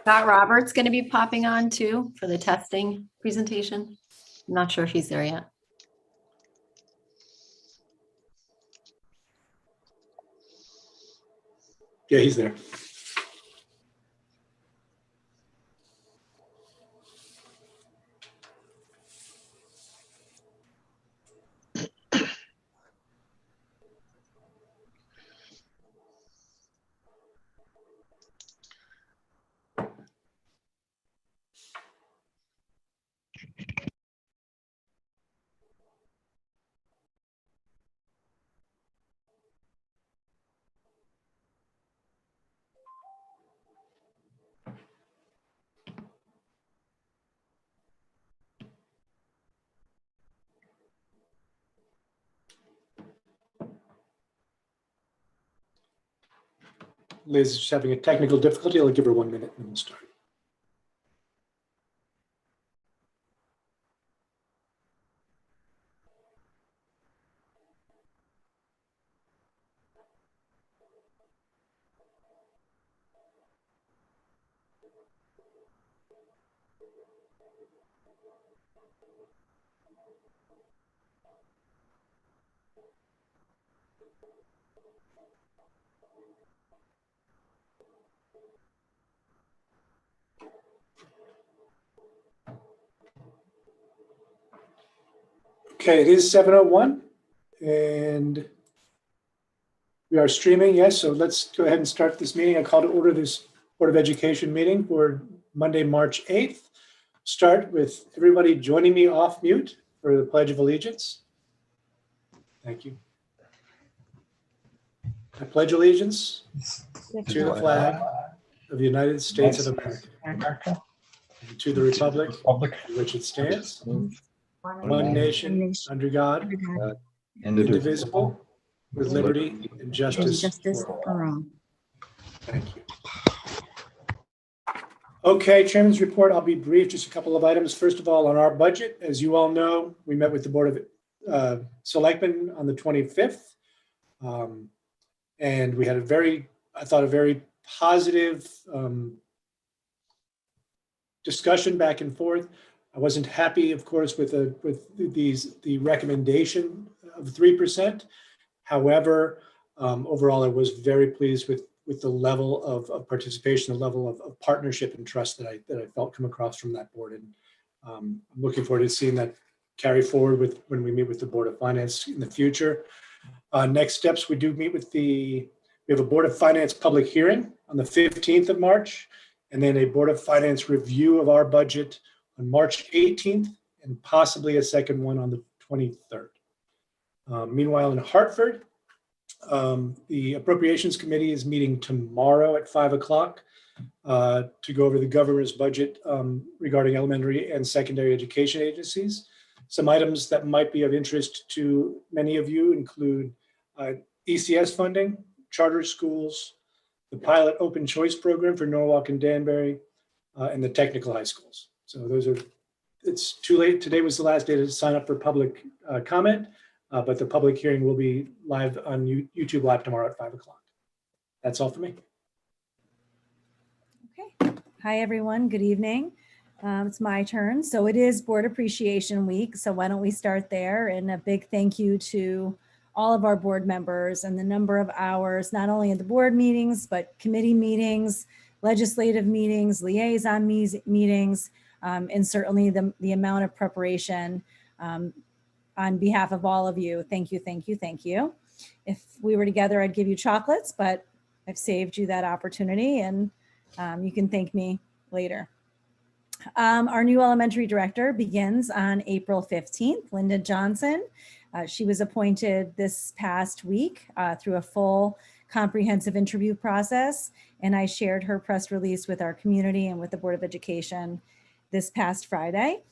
Scott Roberts going to be popping on too for the testing presentation. I'm not sure if he's there yet. Yeah, he's there. Liz is just having a technical difficulty. I'll give her 1 minute and we'll start. Okay, it is 7:01 and we are streaming, yes, so let's go ahead and start this meeting. I call to order this Board of Education meeting for Monday, March 8th. Start with everybody joining me off mute for the Pledge of Allegiance. Thank you. I pledge allegiance to the flag of the United States of America and to the republic for which it stands, one nation, under God, indivisible, with liberty and justice for all. Thank you. Okay, Chairman's report. I'll be brief, just a couple of items. First of all, on our budget, as you all know, we met with the Board of Selectmen on the 25th. And we had I thought a very positive discussion back and forth. I wasn't happy, of course, with the recommendation of 3%. However, overall, I was very pleased with the level of participation, the level of partnership and trust that I felt come across from that board. And I'm looking forward to seeing that carry forward when we meet with the Board of Finance in the future. Next steps, we have a Board of Finance public hearing on the 15th of March, and then a Board of Finance review of our budget on March 18th, and possibly a second one on the 23rd. Meanwhile, in Hartford, the Appropriations Committee is meeting tomorrow at 5 o'clock to go over the governor's budget regarding elementary and secondary education agencies. Some items that might be of interest to many of you include ECS funding, charter schools, the pilot open choice program for Norwalk and Danbury, and the technical high schools. So it's too late. Today was the last day to sign up for public comment, but the public hearing will be live on YouTube Live tomorrow at 5 o'clock. That's all for me. Okay. Hi, everyone. Good evening. It's my turn. So it is Board Appreciation Week. So why don't we start there? And a big thank you to all of our board members and the number of hours, not only at the board meetings, but committee meetings, legislative meetings, liaison meetings, and certainly the amount of preparation on behalf of all of you. Thank you, thank you, thank you. If we were together, I'd give you chocolates, but I've saved you that opportunity, and you can thank me later. Our new elementary director begins on April 15th, Linda Johnson. She was appointed this past week through a full comprehensive interview process, and I shared her press release with our community and with the Board of Education this past Friday.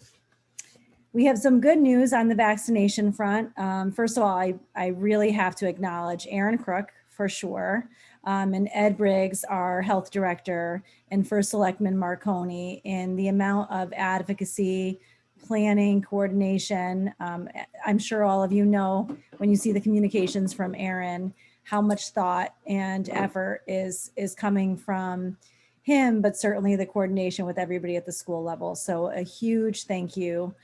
We have some good news on the vaccination front. First of all, I really have to acknowledge Aaron Crook for sure, and Ed Briggs, our health director, and First Selectman Marconi in the amount of advocacy, planning, coordination. I'm sure all of you know when you see the communications from Aaron, how much thought and effort is coming from him, but certainly the coordination with everybody at the school level. So a huge thank you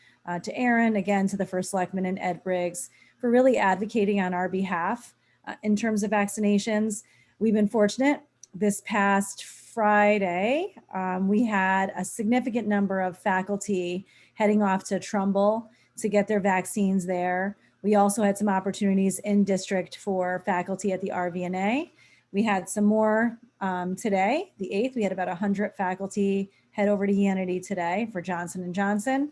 to Aaron, again, to the First Selectman and Ed Briggs for really advocating on our behalf in terms of vaccinations. We've been fortunate. This past Friday, we had a significant number of faculty heading off to Trumbull to get their vaccines there. We also had some opportunities in district for faculty at the RVNA. We had some more today, the 8th. We had about 100 faculty head over to Unity today for Johnson & Johnson.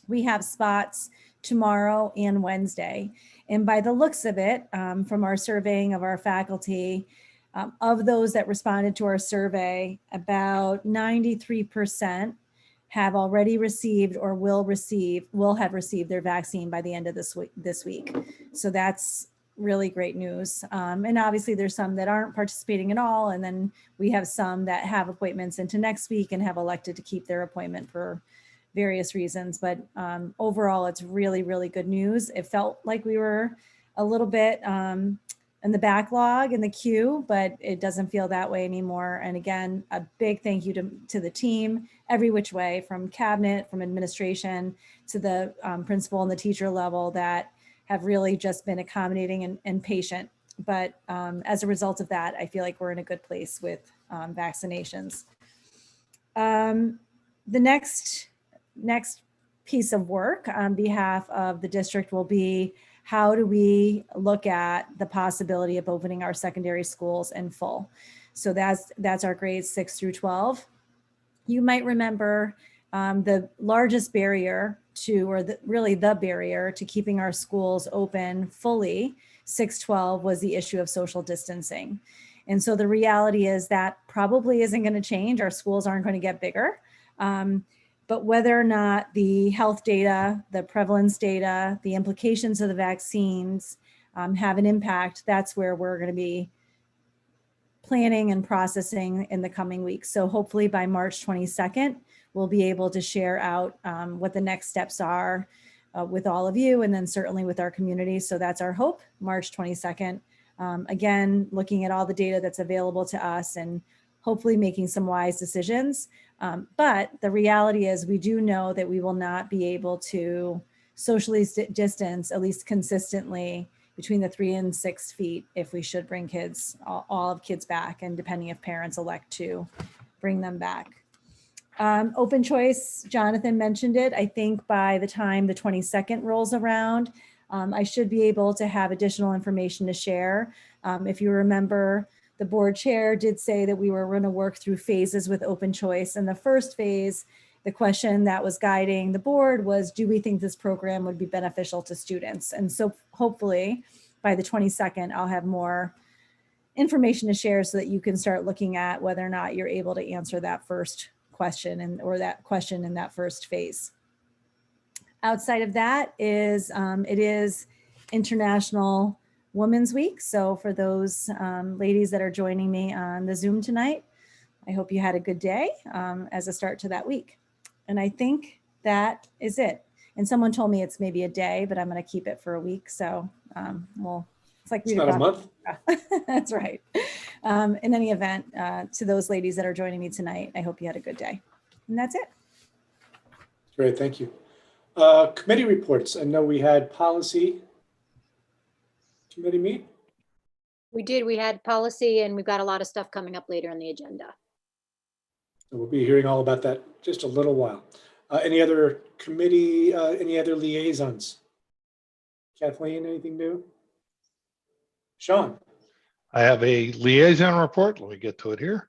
We have spots tomorrow and Wednesday. And by the looks of it, from our surveying of our faculty, of those that responded to our survey, about 93% have already received or will have received their vaccine by the end of this week. So that's really great news. And obviously there's some that aren't participating at all. And then we have some that have appointments into next week and have elected to keep their appointment for various reasons. But overall, it's really, really good news. It felt like we were a little bit in the backlog in the queue, but it doesn't feel that way anymore. And again, a big thank you to the team, every which way, from cabinet, from administration, to the principal and the teacher level, that have really just been accommodating and patient. But as a result of that, I feel like we're in a good place with vaccinations. The next piece of work on behalf of the district will be, how do we look at the possibility of opening our secondary schools in full? So that's our grades 6 through 12. You might remember the largest barrier to, or really the barrier to keeping our schools open fully, 6-12, was the issue of social distancing. And so the reality is that probably isn't going to change. Our schools aren't going to get bigger. But whether or not the health data, the prevalence data, the implications of the vaccines have an impact, that's where we're going to be planning and processing in the coming weeks. So hopefully by March 22nd, we'll be able to share out what the next steps are with all of you, and then certainly with our community. So that's our hope, March 22nd. Again, looking at all the data that's available to us and hopefully making some wise decisions. But the reality is we do know that we will not be able to socially distance, at least consistently, between the 3 and 6 feet if we should bring kids, all of kids back, and depending if parents elect to bring them back. Open choice, Jonathan mentioned it. I think by the time the 22nd rolls around, I should be able to have additional information to share. If you remember, the board chair did say that we were going to work through phases with open choice. And the first phase, the question that was guiding the board was, do we think this program would be beneficial to students? And so hopefully by the 22nd, I'll have more information to share so that you can start looking at whether or not you're able to answer that first question or that question in that first phase. Outside of that is, it is International Women's Week. So for those ladies that are joining me on the Zoom tonight, I hope you had a good day as a start to that week. And I think that is it. And someone told me it's maybe a day, but I'm going to keep it for a week. So it's like It's not a month. That's right. In any event, to those ladies that are joining me tonight, I hope you had a good day. And that's it. Great, thank you. Committee reports. I know we had policy committee meet. We did. We had policy, and we've got a lot of stuff coming up later in the agenda. So we'll be hearing all about that just a little while. Any other committee, any other liaisons? Kathleen, anything new? Sean? I have a liaison report. Let me get to it here.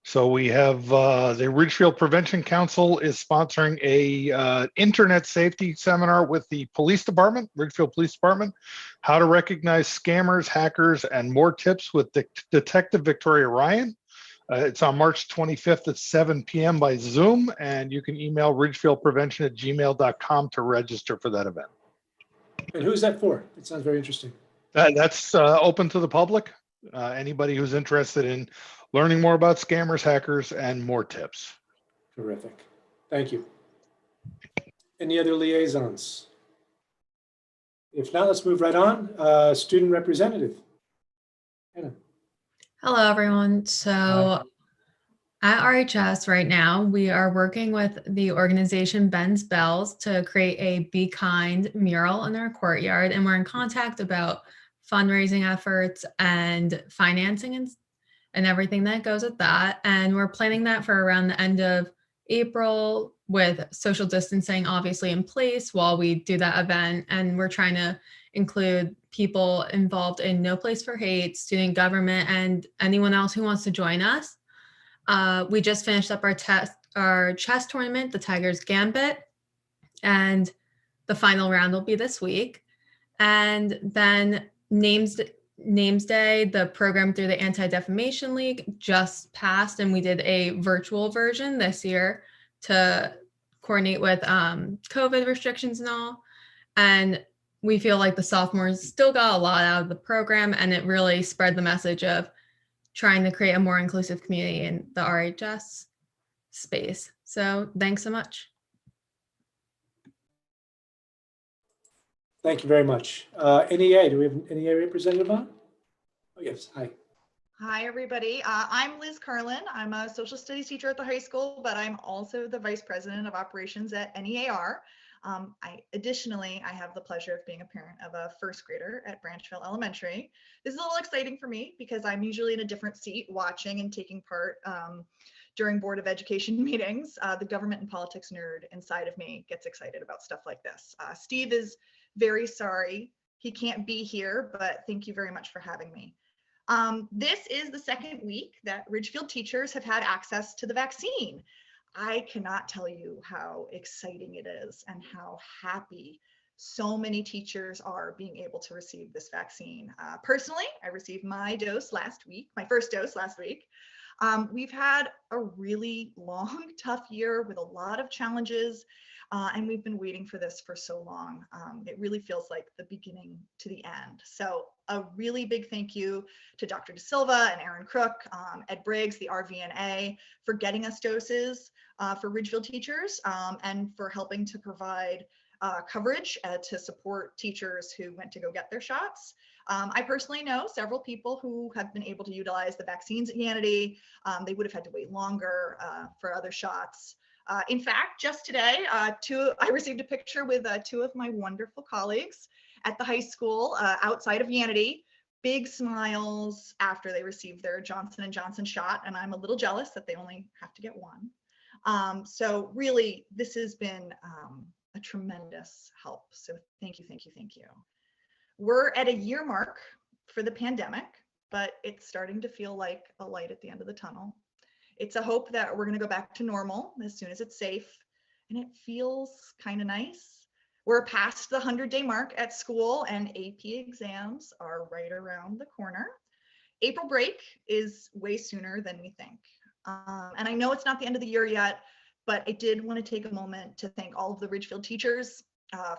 So we have the Ridgefield Prevention Council is sponsoring a internet safety seminar with the police department, Ridgefield Police Department, how to recognize scammers, hackers, and more tips with Detective Victoria Ryan. It's on March 25th at 7 p.m. by Zoom, and you can email ridgefieldprevention@gmail.com to register for that event. And who's that for? It sounds very interesting. That's open to the public. Anybody who's interested in learning more about scammers, hackers, and more tips. Terrific. Thank you. Any other liaisons? If not, let's move right on. Student representative. Anna. Hello, everyone. So At RHS right now, we are working with the organization Ben's Bells to create a Be Kind mural in our courtyard, and we're in contact about fundraising efforts and financing and everything that goes with that. And we're planning that for around the end of April with social distancing obviously in place while we do that event. And we're trying to include people involved in No Place for Hate, student government, and anyone else who wants to join us. We just finished up our chess tournament, the Tigers Gambit, and the final round will be this week. And then names Day, the program through the Anti-Defamation League just passed, and we did a virtual version this year to coordinate with COVID restrictions and all. And we feel like the sophomores still got a lot out of the program, and it really spread the message of trying to create a more inclusive community in the RHS space. So thanks so much. Thank you very much. NEA, do we have an NEA representative on? Oh, yes, hi. Hi, everybody. I'm Liz Carlin. I'm a social studies teacher at the high school, but I'm also the vice president of operations at NEAR. Additionally, I have the pleasure of being a parent of a first grader at Branchville Elementary. This is a little exciting for me because I'm usually in a different seat watching and taking part during Board of Education meetings. The government and politics nerd inside of me gets excited about stuff like this. Steve is very sorry he can't be here, but thank you very much for having me. This is the second week that Ridgefield teachers have had access to the vaccine. I cannot tell you how exciting it is and how happy so many teachers are being able to receive this vaccine. Personally, I received my dose last week, my first dose last week. We've had a really long, tough year with a lot of challenges, and we've been waiting for this for so long. It really feels like the beginning to the end. So a really big thank you to Dr. De Silva and Aaron Crook, Ed Briggs, the RVNA, for getting us doses for Ridgefield teachers and for helping to provide coverage to support teachers who went to go get their shots. I personally know several people who have been able to utilize the vaccines at Yanity. They would have had to wait longer for other shots. In fact, just today, I received a picture with two of my wonderful colleagues at the high school outside of Yanity. Big smiles after they received their Johnson & Johnson shot, and I'm a little jealous that they only have to get one. So really, this has been a tremendous help. So thank you, thank you, thank you. We're at a year mark for the pandemic, but it's starting to feel like a light at the end of the tunnel. It's a hope that we're going to go back to normal as soon as it's safe, and it feels kind of nice. We're past the 100-day mark at school, and AP exams are right around the corner. April break is way sooner than we think. And I know it's not the end of the year yet, but I did want to take a moment to thank all of the Ridgefield teachers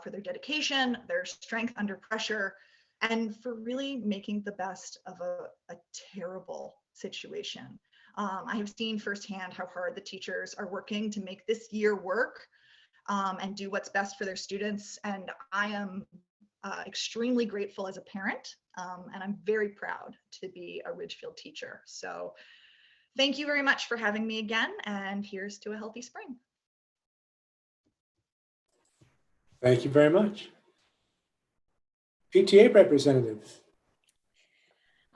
for their dedication, their strength under pressure, and for really making the best of a terrible situation. I have seen firsthand how hard the teachers are working to make this year work and do what's best for their students. And I am extremely grateful as a parent, and I'm very proud to be a Ridgefield teacher. So thank you very much for having me again, and here's to a healthy spring. Thank you very much. PTA representative.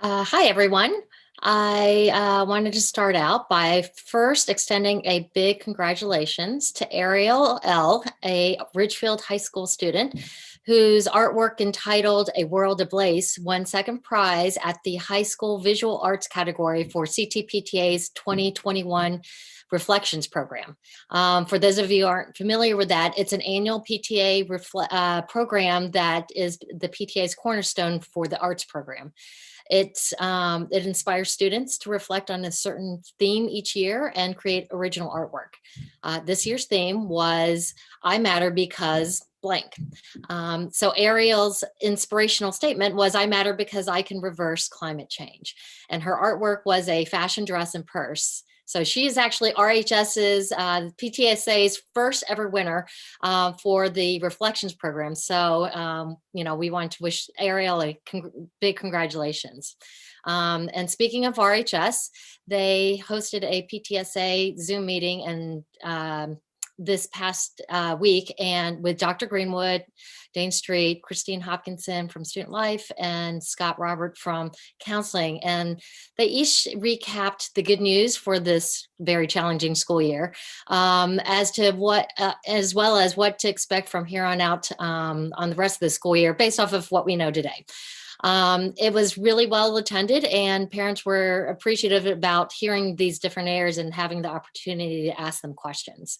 Hi, everyone. I wanted to start out by first extending a big congratulations to Ariel L., a Ridgefield High School student whose artwork entitled A World Ablaze won second prize at the high school visual arts category for CTPTA's 2021 Reflections program. For those of you who aren't familiar with that, it's an annual PTA program that is the PTA's cornerstone for the arts program. It inspires students to reflect on a certain theme each year and create original artwork. This year's theme was I Matter Because blank. So Ariel's inspirational statement was I matter because I can reverse climate change. And her artwork was a fashion dress and purse. So she is actually RHS's PTSA's first ever winner for the Reflections program. So, we want to wish Ariel a big congratulations. And speaking of RHS, they hosted a PTSA Zoom meeting and this past week, and with Dr. Greenwood, Dane Street, Christine Hopkinson from Student Life, and Scott Robert from Counseling. And they each recapped the good news for this very challenging school year, as well as what to expect from here on out on the rest of the school year based off of what we know today. It was really well attended, and parents were appreciative about hearing these different areas and having the opportunity to ask them questions.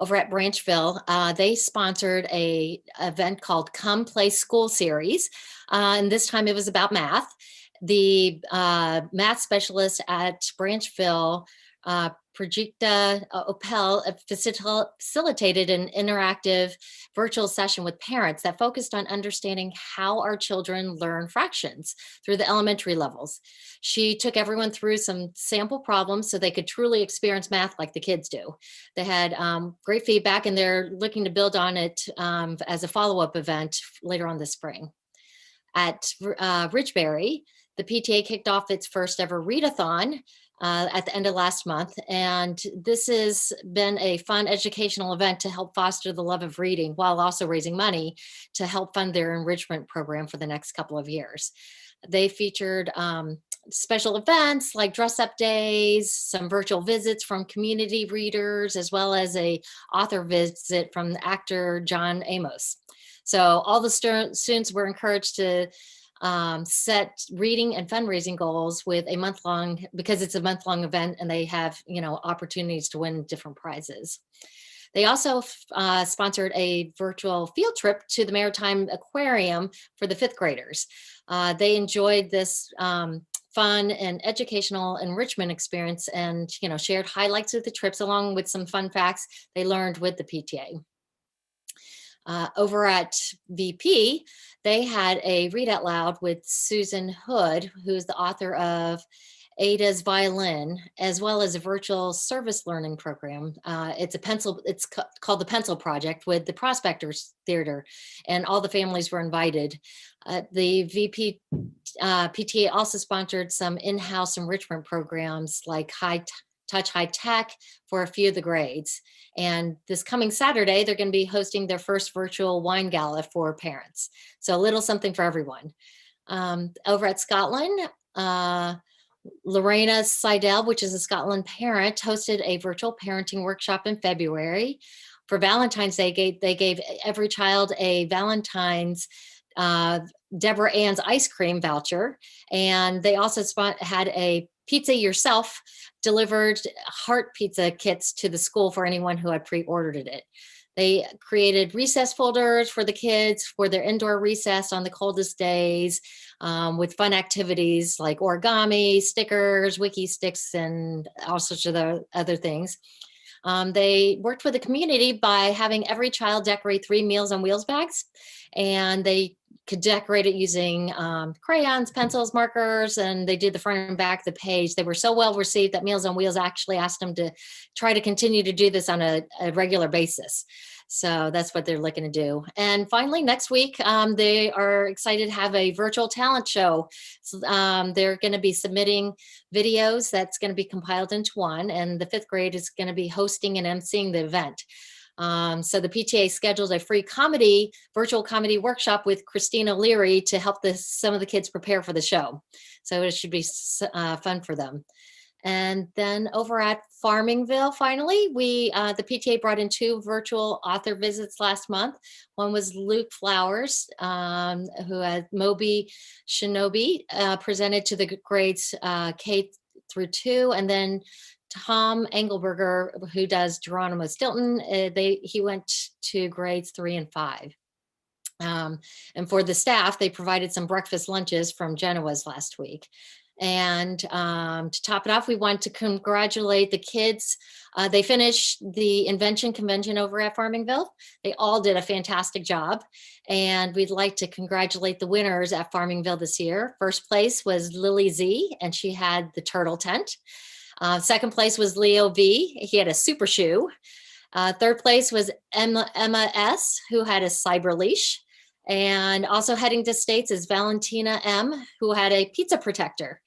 Over at Branchville, they sponsored a event called Come Play School Series. And this time it was about math. The math specialist at Branchville, Prajita Opel, facilitated an interactive virtual session with parents that focused on understanding how our children learn fractions through the elementary levels. She took everyone through some sample problems so they could truly experience math like the kids do. They had great feedback, and they're looking to build on it as a follow-up event later on this spring. At Ridgeberry, the PTA kicked off its first ever readathon at the end of last month. And this has been a fun educational event to help foster the love of reading while also raising money to help fund their enrichment program for the next couple of years. They featured special events like dress-up days, some virtual visits from community readers, as well as a author visit from the actor John Amos. So all the students were encouraged to set reading and fundraising goals with a month-long, because it's a month-long event and they have, opportunities to win different prizes. They also sponsored a virtual field trip to the Maritime Aquarium for the fifth graders. They enjoyed this fun and educational enrichment experience and, shared highlights of the trips along with some fun facts they learned with the PTA. Over at VP, they had a read out loud with Susan Hood, who's the author of Ada's Violin, as well as a virtual service learning program. It's called the Pencil Project with the Prospectors Theater, and all the families were invited. The VP PTA also sponsored some in-house enrichment programs like High Tech for a few of the grades. And this coming Saturday, they're going to be hosting their first virtual wine gala for parents. So a little something for everyone. Over at Scotland, Lorena Seidel, which is a Scotland parent, hosted a virtual parenting workshop in February. For Valentine's Day, they gave every child a Valentine's Deborah Ann's ice cream voucher. And they also had a pizza yourself delivered heart pizza kits to the school for anyone who had pre-ordered it. They created recess folders for the kids for their indoor recess on the coldest days with fun activities like origami, stickers, wiki sticks, and all sorts of other things. They worked with the community by having every child decorate 3 Meals on Wheels bags, and they could decorate it using crayons, pencils, markers, and they did the front and back of the page. They were so well received that Meals on Wheels actually asked them to try to continue to do this on a regular basis. So that's what they're looking to do. And finally, next week, they are excited to have a virtual talent show. So, they're going to be submitting videos that's going to be compiled into one, and the 5th grade is going to be hosting and emceeing the event. So the PTA scheduled a free virtual comedy workshop with Christine O'Leary to help some of the kids prepare for the show. So it should be fun for them. And then over at Farmingville, finally, the PTA brought in 2 virtual author visits last month. One was Luke Flowers, who had Moby Shinobi presented to the grades K through 2, and then Tom Engelberger, who does Geronimo Stilton, he went to grades 3 and 5. And for the staff, they provided some breakfast lunches from Genoa's last week. And to top it off, we want to congratulate the kids. They finished the Invention Convention over at Farmingville. They all did a fantastic job. And we'd like to congratulate the winners at Farmingville this year. First place was Lily Z, and she had the turtle tent. Second place was Leo V. He had a super shoe. Third place was Emma S., who had a cyber leash. And also heading to states is Valentina M., who had a pizza protector.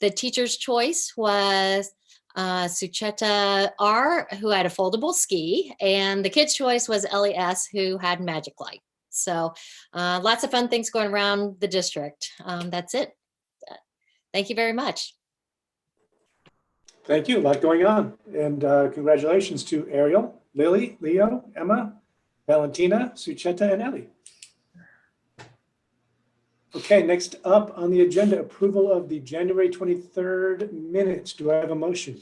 The teacher's choice was Sucheta R., who had a foldable ski, and the kid's choice was Ellie S., who had magic light. So lots of fun things going around the district. That's it. Thank you very much. Thank you. A lot going on. And congratulations to Ariel, Lily, Leo, Emma, Valentina, Sucheta, and Ellie. Okay, next up on the agenda, approval of the January 23rd minutes. Do I have a motion?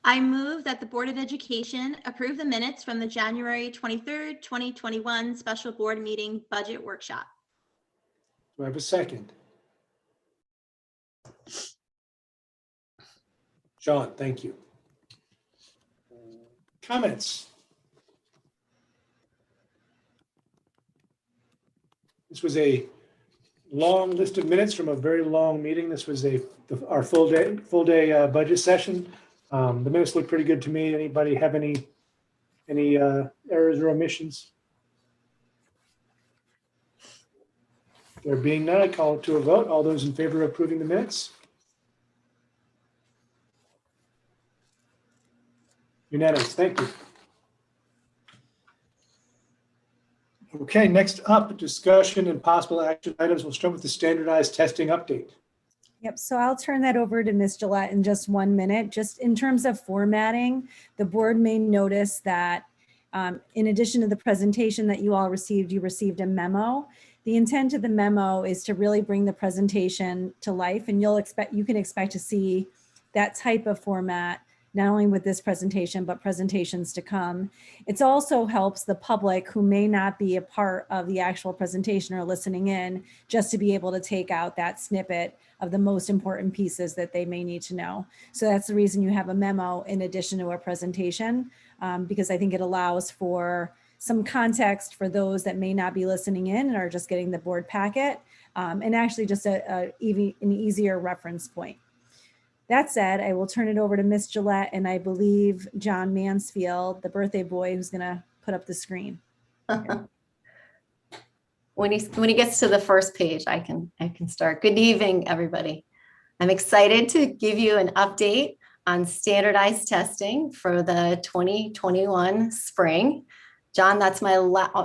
I move that the Board of Education approve the minutes from the January 23rd, 2021 special board meeting budget workshop. Do I have a second? John, thank you. Comments? This was a long list of minutes from a very long meeting. This was our full day budget session. The minutes look pretty good to me. Anybody have any errors or omissions? There being none, I call it to a vote. All those in favor of approving the minutes? Unanimous. Thank you. Okay, next up, discussion and possible action items. We'll start with the standardized testing update. Yep, so I'll turn that over to Ms. Gillette in just 1 minute. Just in terms of formatting, the board may notice that in addition to the presentation that you all received, you received a memo. The intent of the memo is to really bring the presentation to life, and you can expect to see that type of format not only with this presentation, but presentations to come. It also helps the public who may not be a part of the actual presentation or listening in, just to be able to take out that snippet of the most important pieces that they may need to know. So that's the reason you have a memo in addition to a presentation, because I think it allows for some context for those that may not be listening in and are just getting the board packet, and actually just an easier reference point. That said, I will turn it over to Miss Gillette, and I believe John Mansfield, the birthday boy, who's going to put up the screen. When he gets to the first page, I can start. Good evening, everybody. I'm excited to give you an update on standardized testing for the 2021 spring. John, that's my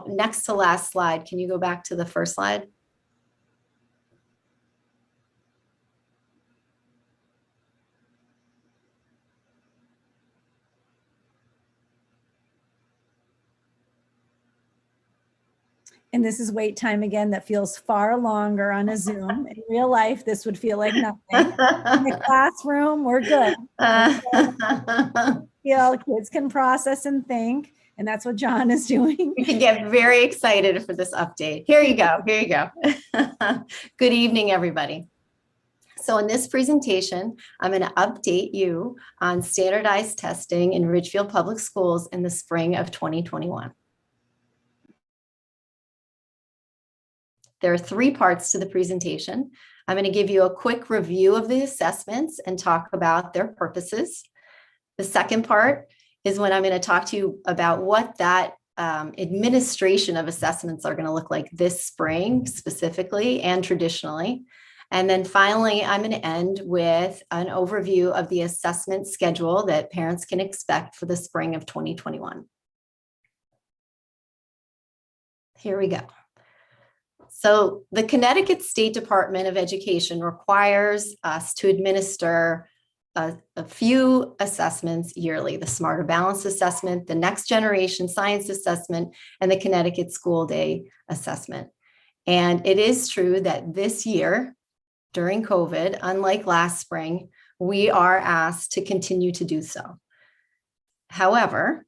next to last slide. Can you go back to the first slide? And this is wait time again that feels far longer on a Zoom. In real life, this would feel like nothing. In the classroom, we're good. Kids can process and think, and that's what John is doing. You can get very excited for this update. Here you go. Here you go. Good evening, everybody. So in this presentation, I'm going to update you on standardized testing in Ridgefield Public Schools in the spring of 2021. There are 3 parts to the presentation. I'm going to give you a quick review of the assessments and talk about their purposes. The second part is when I'm going to talk to you about what that administration of assessments are going to look like this spring specifically and traditionally. And then finally, I'm going to end with an overview of the assessment schedule that parents can expect for the spring of 2021. Here we go. So the Connecticut State Department of Education requires us to administer a few assessments yearly: the Smarter Balance Assessment, the Next Generation Science Assessment, and the Connecticut School Day Assessment. And it is true that this year, during COVID, unlike last spring, we are asked to continue to do so. However,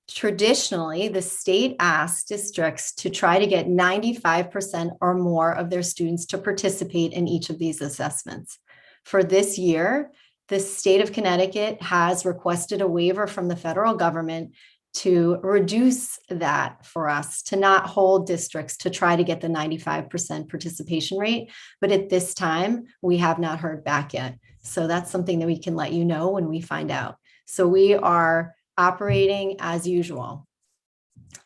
traditionally, the state asks districts to try to get 95% or more of their students to participate in each of these assessments. For this year, the state of Connecticut has requested a waiver from the federal government to reduce that for us, to not hold districts to try to get the 95% participation rate. But at this time, we have not heard back yet. So that's something that we can let you know when we find out. So we are operating as usual.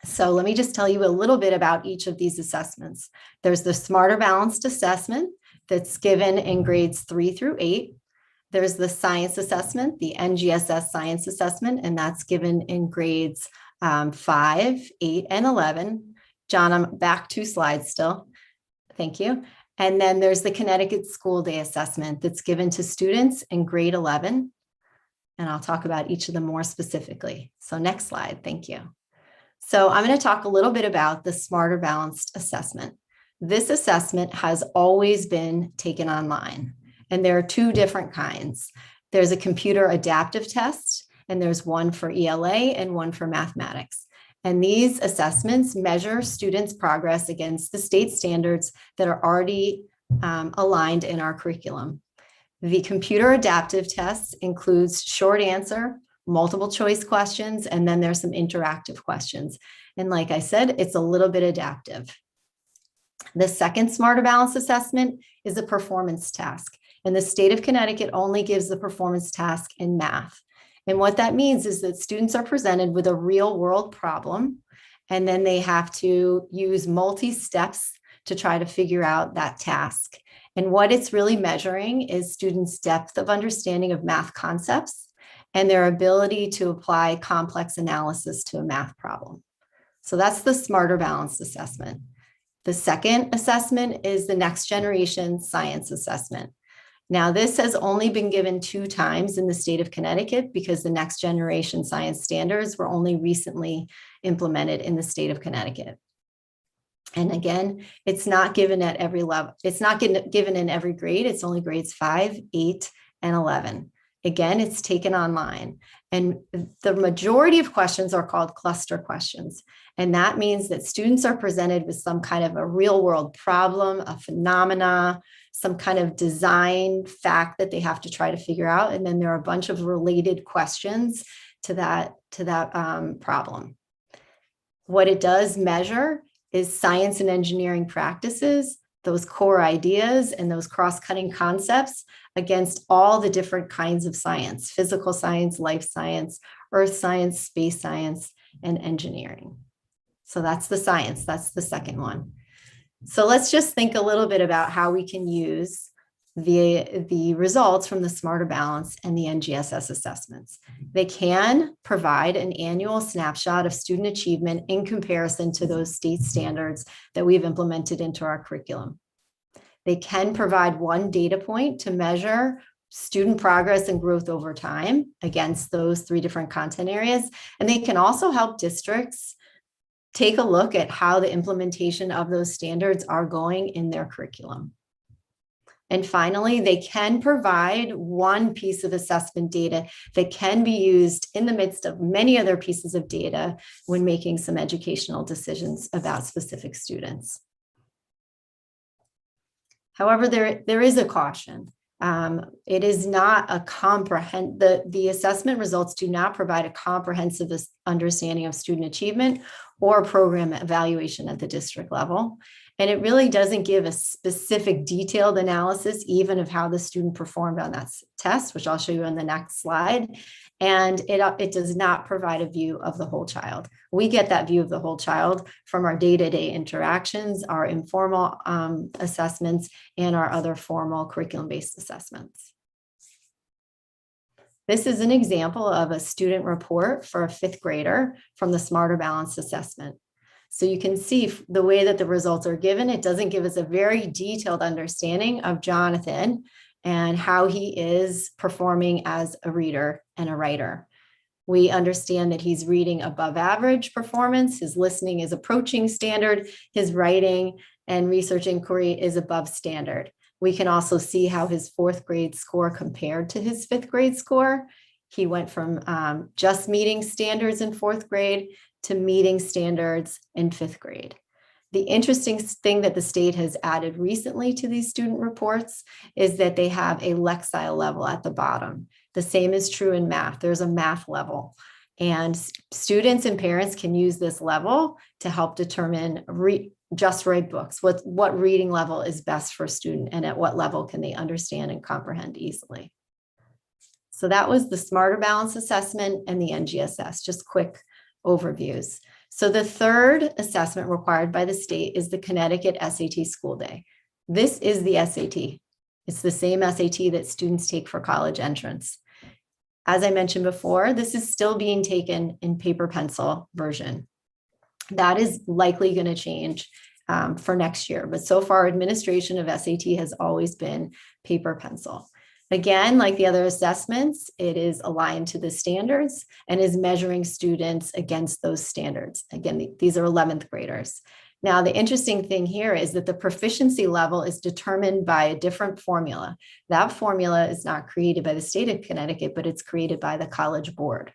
So let me just tell you a little bit about each of these assessments. There's the Smarter Balanced Assessment that's given in grades 3 through 8. There's the Science Assessment, the NGSS Science Assessment, and that's given in grades 5, 8, and 11. John, I'm back 2 slides still. Thank you. And then there's the Connecticut School Day Assessment that's given to students in grade 11. And I'll talk about each of them more specifically. So next slide, thank you. So I'm going to talk a little bit about the Smarter Balanced Assessment. This assessment has always been taken online, and there are 2 different kinds. There's a computer adaptive test, and there's one for ELA and one for mathematics. And these assessments measure students' progress against the state standards that are already aligned in our curriculum. The computer adaptive test includes short answer, multiple choice questions, and then there's some interactive questions. And like I said, it's a little bit adaptive. The second Smarter Balance Assessment is a performance task. And the state of Connecticut only gives the performance task in math. And what that means is that students are presented with a real world problem, and then they have to use multi-steps to try to figure out that task. And what it's really measuring is students' depth of understanding of math concepts and their ability to apply complex analysis to a math problem. So that's the Smarter Balanced Assessment. The second assessment is the Next Generation Science Assessment. Now, this has only been given 2 times in the state of Connecticut because the Next Generation Science standards were only recently implemented in the state of Connecticut. And again, it's not given at every level. It's not given in every grade. It's only grades 5, 8, and 11. Again, it's taken online. And the majority of questions are called cluster questions. And that means that students are presented with some kind of a real world problem, a phenomena, some kind of design fact that they have to try to figure out. And then there are a bunch of related questions to that problem. What it does measure is science and engineering practices, those core ideas and those cross-cutting concepts against all the different kinds of science: physical science, life science, earth science, space science, and engineering. So that's the science, that's the second one. So let's just think a little bit about how we can use the results from the Smarter Balance and the NGSS assessments. They can provide an annual snapshot of student achievement in comparison to those state standards that we've implemented into our curriculum. They can provide one data point to measure student progress and growth over time against those 3 different content areas. And they can also help districts take a look at how the implementation of those standards are going in their curriculum. And finally, they can provide one piece of assessment data that can be used in the midst of many other pieces of data when making some educational decisions about specific students. However, there is a caution. It is not a the assessment results do not provide a comprehensive understanding of student achievement or program evaluation at the district level. And it really doesn't give a specific detailed analysis even of how the student performed on that test, which I'll show you on the next slide. And it does not provide a view of the whole child. We get that view of the whole child from our day-to-day interactions, our informal assessments, and our other formal curriculum-based assessments. This is an example of a student report for a 5th grader from the Smarter Balanced Assessment. So you can see the way that the results are given. It doesn't give us a very detailed understanding of Jonathan and how he is performing as a reader and a writer. We understand that he's reading above average performance, his listening is approaching standard, his writing and research inquiry is above standard. We can also see how his 4th grade score compared to his 5th grade score. He went from just meeting standards in 4th grade to meeting standards in 5th grade. The interesting thing that the state has added recently to these student reports is that they have a Lexile level at the bottom. The same is true in math. There's a math level. And students and parents can use this level to help determine just right books. What reading level is best for a student and at what level can they understand and comprehend easily. So that was the Smarter Balance Assessment and the NGSS, just quick overviews. So the third assessment required by the state is the Connecticut SAT school day. This is the SAT. It's the same SAT that students take for college entrance. As I mentioned before, this is still being taken in paper pencil version. That is likely going to change for next year, but so far administration of SAT has always been paper pencil. Again, like the other assessments, it is aligned to the standards and is measuring students against those standards. Again, these are 11th graders. Now, the interesting thing here is that the proficiency level is determined by a different formula. That formula is not created by the state of Connecticut, but it's created by the College Board.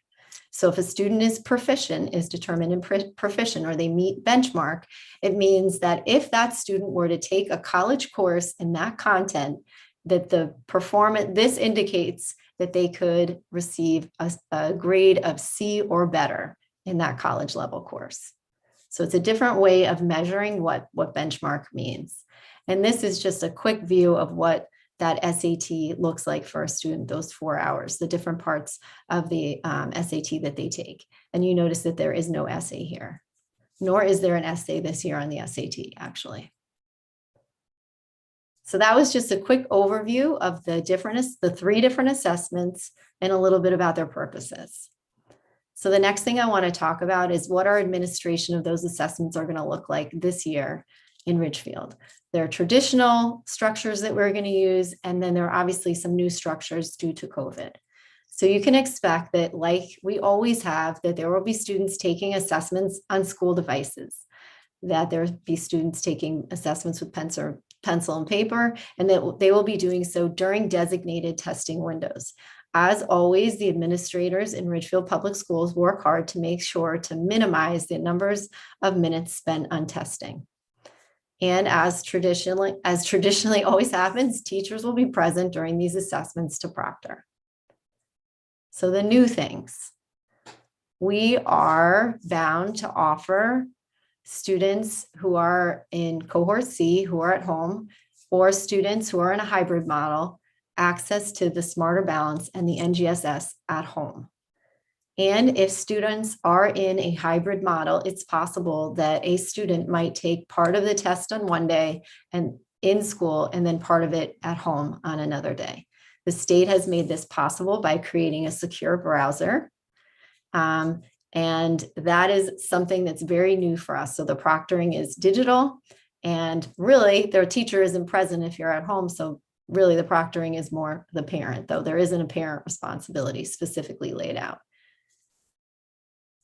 So if a student is proficient, is determined in proficient, or they meet benchmark, it means that if that student were to take a college course in that content, that the performance, this indicates that they could receive a grade of C or better in that college level course. So it's a different way of measuring what benchmark means. And this is just a quick view of what that SAT looks like for a student, those 4 hours, the different parts of the SAT that they take. And you notice that there is no essay here, nor is there an essay this year on the SAT, actually. So that was just a quick overview of the 3 different assessments and a little bit about their purposes. So the next thing I want to talk about is what our administration of those assessments are going to look like this year in Ridgefield. There are traditional structures that we're going to use, and then there are obviously some new structures due to COVID. So you can expect that, like we always have, that there will be students taking assessments on school devices, that there will be students taking assessments with pencil and paper, and that they will be doing so during designated testing windows. As always, the administrators in Ridgefield Public Schools work hard to make sure to minimize the numbers of minutes spent on testing. And as traditionally always happens, teachers will be present during these assessments to proctor. So the new things, we are bound to offer students who are in cohort C, who are at home, or students who are in a hybrid model, access to the Smarter Balance and the NGSS at home. And if students are in a hybrid model, it's possible that a student might take part of the test on one day and in school, and then part of it at home on another day. The state has made this possible by creating a secure browser. And that is something that's very new for us. So the proctoring is digital, and really their teacher isn't present if you're at home. So really the proctoring is more the parent, though there isn't a parent responsibility specifically laid out.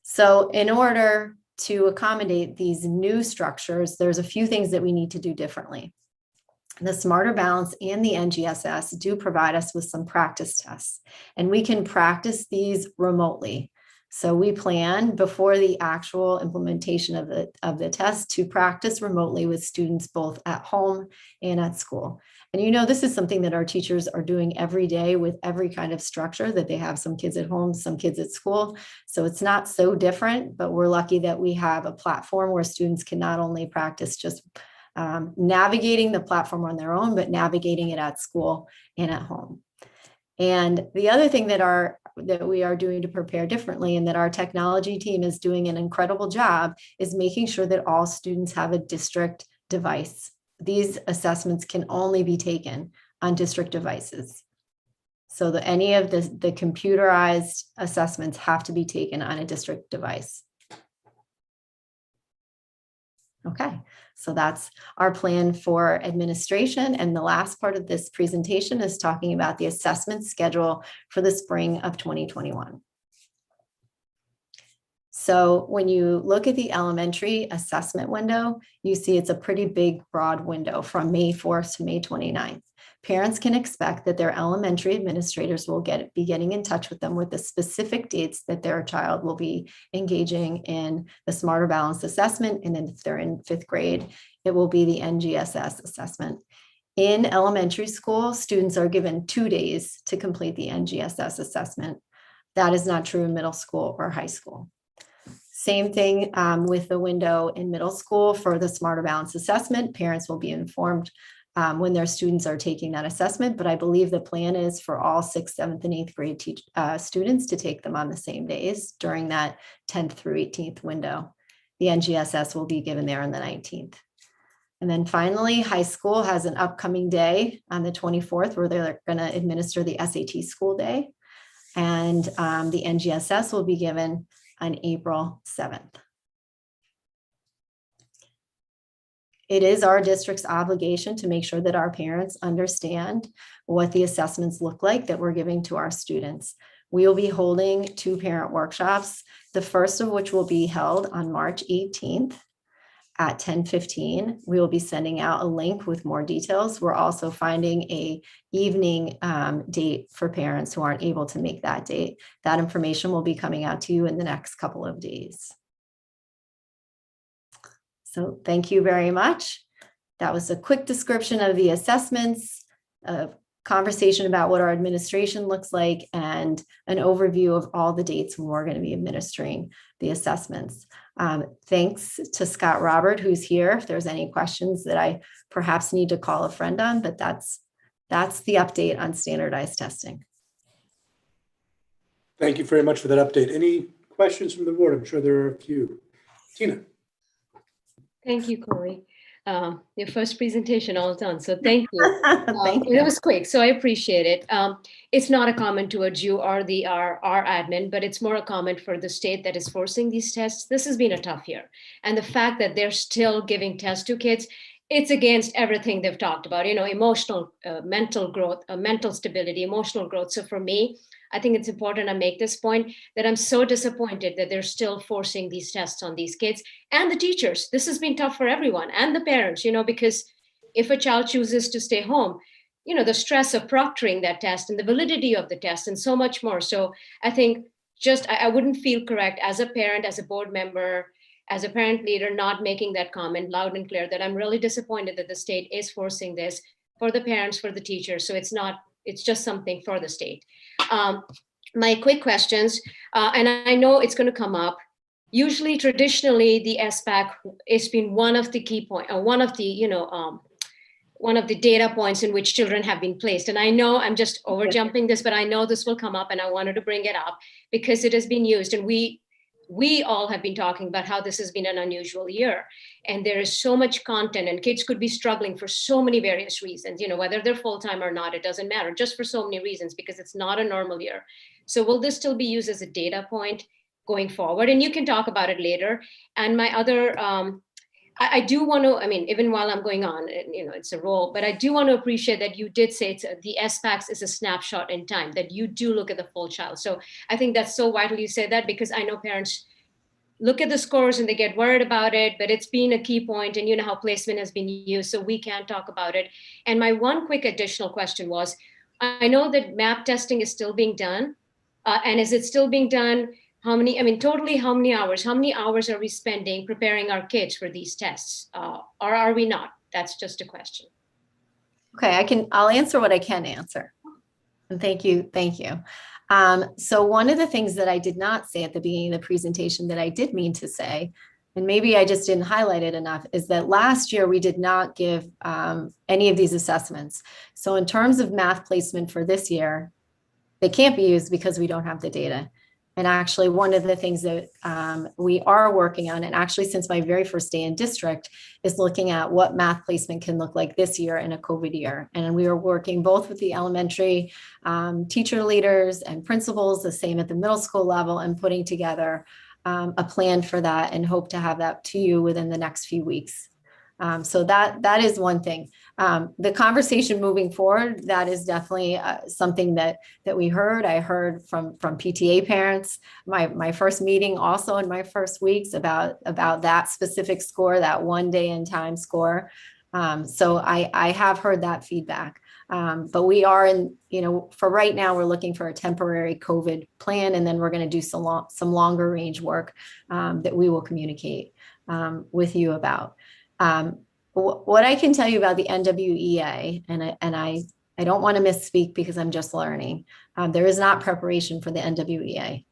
So in order to accommodate these new structures, there's a few things that we need to do differently. The Smarter Balance and the NGSS do provide us with some practice tests, and we can practice these remotely. So we plan before the actual implementation of the test to practice remotely with students both at home and at school. And you know, this is something that our teachers are doing every day with every kind of structure, that they have some kids at home, some kids at school. So it's not so different, but we're lucky that we have a platform where students can not only practice just navigating the platform on their own, but navigating it at school and at home. And the other thing that we are doing to prepare differently, and that our technology team is doing an incredible job, is making sure that all students have a district device. These assessments can only be taken on district devices. So that any of the computerized assessments have to be taken on a district device. Okay, so that's our plan for administration. And the last part of this presentation is talking about the assessment schedule for the spring of 2021. So when you look at the elementary assessment window, you see it's a pretty big, broad window from May 4th to May 29th. Parents can expect that their elementary administrators will be getting in touch with them with the specific dates that their child will be engaging in the Smarter Balance assessment. And then if they're in 5th grade, it will be the NGSS assessment. In elementary school, students are given 2 days to complete the NGSS assessment. That is not true in middle school or high school. Same thing with the window in middle school for the Smarter Balance assessment. Parents will be informed when their students are taking that assessment, but I believe the plan is for all 6th, 7th, and 8th grade students to take them on the same days during that 10th through 18th window. the NGSS will be given there on the 19th. And then finally, high school has an upcoming day on the 24th where they're going to administer the SAT school day. And the NGSS will be given on April 7th. It is our district's obligation to make sure that our parents understand what the assessments look like that we're giving to our students. We will be holding 2 parent workshops, the first of which will be held on March 18th at 10:15. We will be sending out a link with more details. We're also finding a evening date for parents who aren't able to make that date. That information will be coming out to you in the next couple of days. So thank you very much. That was a quick description of the assessments, a conversation about what our administration looks like, and an overview of all the dates when we're going to be administering the assessments. Thanks to Scott Robert, who's here, if there's any questions that I perhaps need to call a friend on, but that's the update on standardized testing. Thank you very much for that update. Any questions from the board? I'm sure there are a few. Tina. Thank you, Corey. Your first presentation all done, so thank you. Thank you. It was quick, so I appreciate it. It's not a comment towards you or our admin, but it's more a comment for the state that is forcing these tests. This has been a tough year. And the fact that they're still giving tests to kids, it's against everything they've talked about, emotional, mental growth, mental stability, emotional growth. So for me, I think it's important I make this point that I'm so disappointed that they're still forcing these tests on these kids and the teachers. This has been tough for everyone and the parents, because if a child chooses to stay home, the stress of proctoring that test and the validity of the test and so much more. So I think I wouldn't feel correct as a parent, as a board member, as a parent leader, not making that comment loud and clear that I'm really disappointed that the state is forcing this for the parents, for the teachers. So it's just something for the state. My quick questions, and I know it's going to come up. Usually, traditionally, the SBAC has been one of the key points, one of the data points in which children have been placed. And I know I'm just over jumping this, but I know this will come up, and I wanted to bring it up because it has been used, and we all have been talking about how this has been an unusual year, and there is so much content, and kids could be struggling for so many various reasons, whether they're full-time or not, it doesn't matter, just for so many reasons, because it's not a normal year. So will this still be used as a data point going forward? And you can talk about it later. And my other, I do want to, even while I'm going on, it's a role, but I do want to appreciate that you did say the SPACs is a snapshot in time, that you do look at the full child. So I think that's so vital you say that, because I know parents look at the scores and they get worried about it, but it's been a key point, and how placement has been used, so we can't talk about it. And my one quick additional question was, I know that MAP testing is still being done, and is it still being done? Totally how many hours? How many hours are we spending preparing our kids for these tests? Or are we not? That's just a question. Okay, I'll answer what I can answer. And thank you. So one of the things that I did not say at the beginning of the presentation that I did mean to say, and maybe I just didn't highlight it enough, is that last year we did not give any of these assessments. So in terms of math placement for this year, they can't be used because we don't have the data. And actually, one of the things that we are working on, and actually since my very first day in district, is looking at what math placement can look like this year in a COVID year. And we are working both with the elementary teacher leaders and principals, the same at the middle school level, and putting together a plan for that, and hope to have that to you within the next few weeks. So that is one thing. The conversation moving forward, that is definitely something that we heard. I heard from PTA parents, my first meeting also in my first weeks about that specific score, that 1 day in time score. So I have heard that feedback. But we are for right now, we're looking for a temporary COVID plan, and then we're going to do some longer range work that we will communicate with you about. What I can tell you about the NWEA, and I don't want to misspeak because I'm just learning. There is not preparation for the NWEA.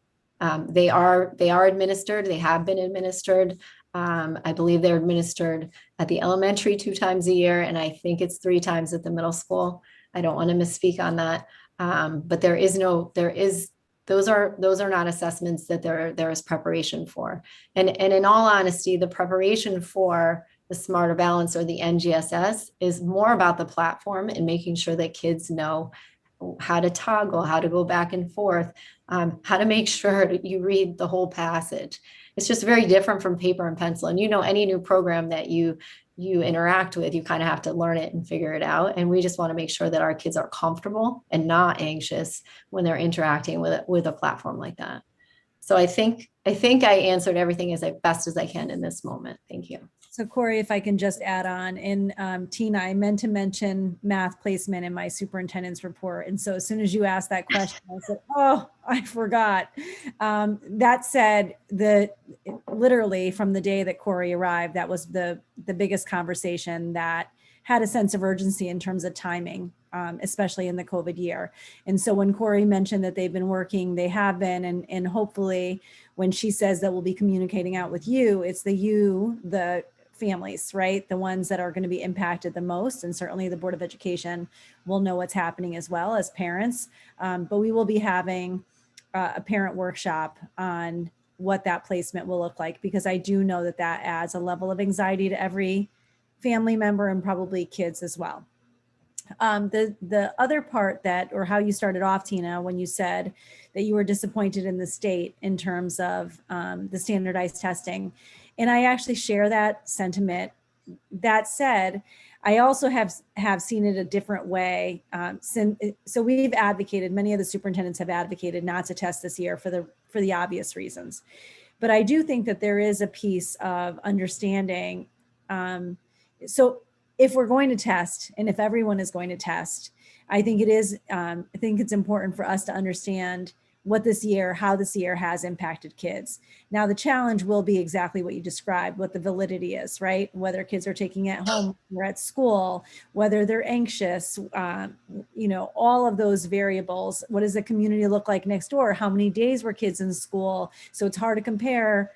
They are administered. They have been administered. I believe they're administered at the elementary 2 times a year, and I think it's 3 times at the middle school. I don't want to misspeak on that. But there is those are not assessments that there is preparation for. And in all honesty, the preparation for the Smarter Balance or the NGSS is more about the platform and making sure that kids know how to toggle, how to go back and forth, how to make sure that you read the whole passage. It's just very different from paper and pencil. And any new program that you interact with, you kind of have to learn it and figure it out. And we just want to make sure that our kids are comfortable and not anxious when they're interacting with a platform like that. So I think I answered everything as best as I can in this moment. Thank you. So Corey, if I can just add on, and Tina, I meant to mention math placement in my superintendent's report. And so as soon as you asked that question, I said, oh, I forgot. That said, literally from the day that Corey arrived, that was the biggest conversation that had a sense of urgency in terms of timing, especially in the COVID year. And so when Corey mentioned that they've been working, they have been, and hopefully when she says that we'll be communicating out with you, it's the families, right? The ones that are going to be impacted the most. And certainly the Board of Education will know what's happening as well as parents. But we will be having a parent workshop on what that placement will look like, because I do know that adds a level of anxiety to every family member and probably kids as well. The other part or how you started off, Tina, when you said that you were disappointed in the state in terms of the standardized testing. And I actually share that sentiment. That said, I also have seen it a different way. So we've advocated, many of the superintendents have advocated not to test this year for the obvious reasons. But I do think that there is a piece of understanding. So if we're going to test, and if everyone is going to test, I think it's important for us to understand how this year has impacted kids. Now, the challenge will be exactly what you described, what the validity is, right? Whether kids are taking it home or at school, whether they're anxious, all of those variables. What does the community look like next door? How many days were kids in school? So it's hard to compare.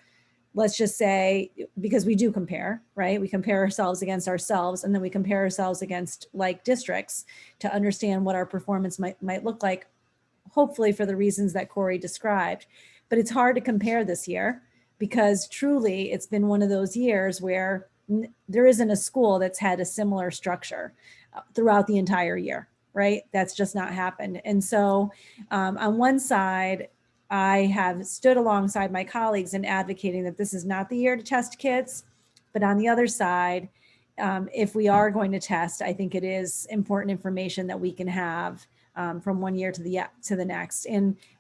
Let's just say, because we do compare, right? We compare ourselves against ourselves, and then we compare ourselves against like districts to understand what our performance might look like, hopefully for the reasons that Corey described. But it's hard to compare this year because truly it's been one of those years where there isn't a school that's had a similar structure throughout the entire year, right? That's just not happened. And so on one side, I have stood alongside my colleagues in advocating that this is not the year to test kids. But on the other side, if we are going to test, I think it is important information that we can have from one year to the next,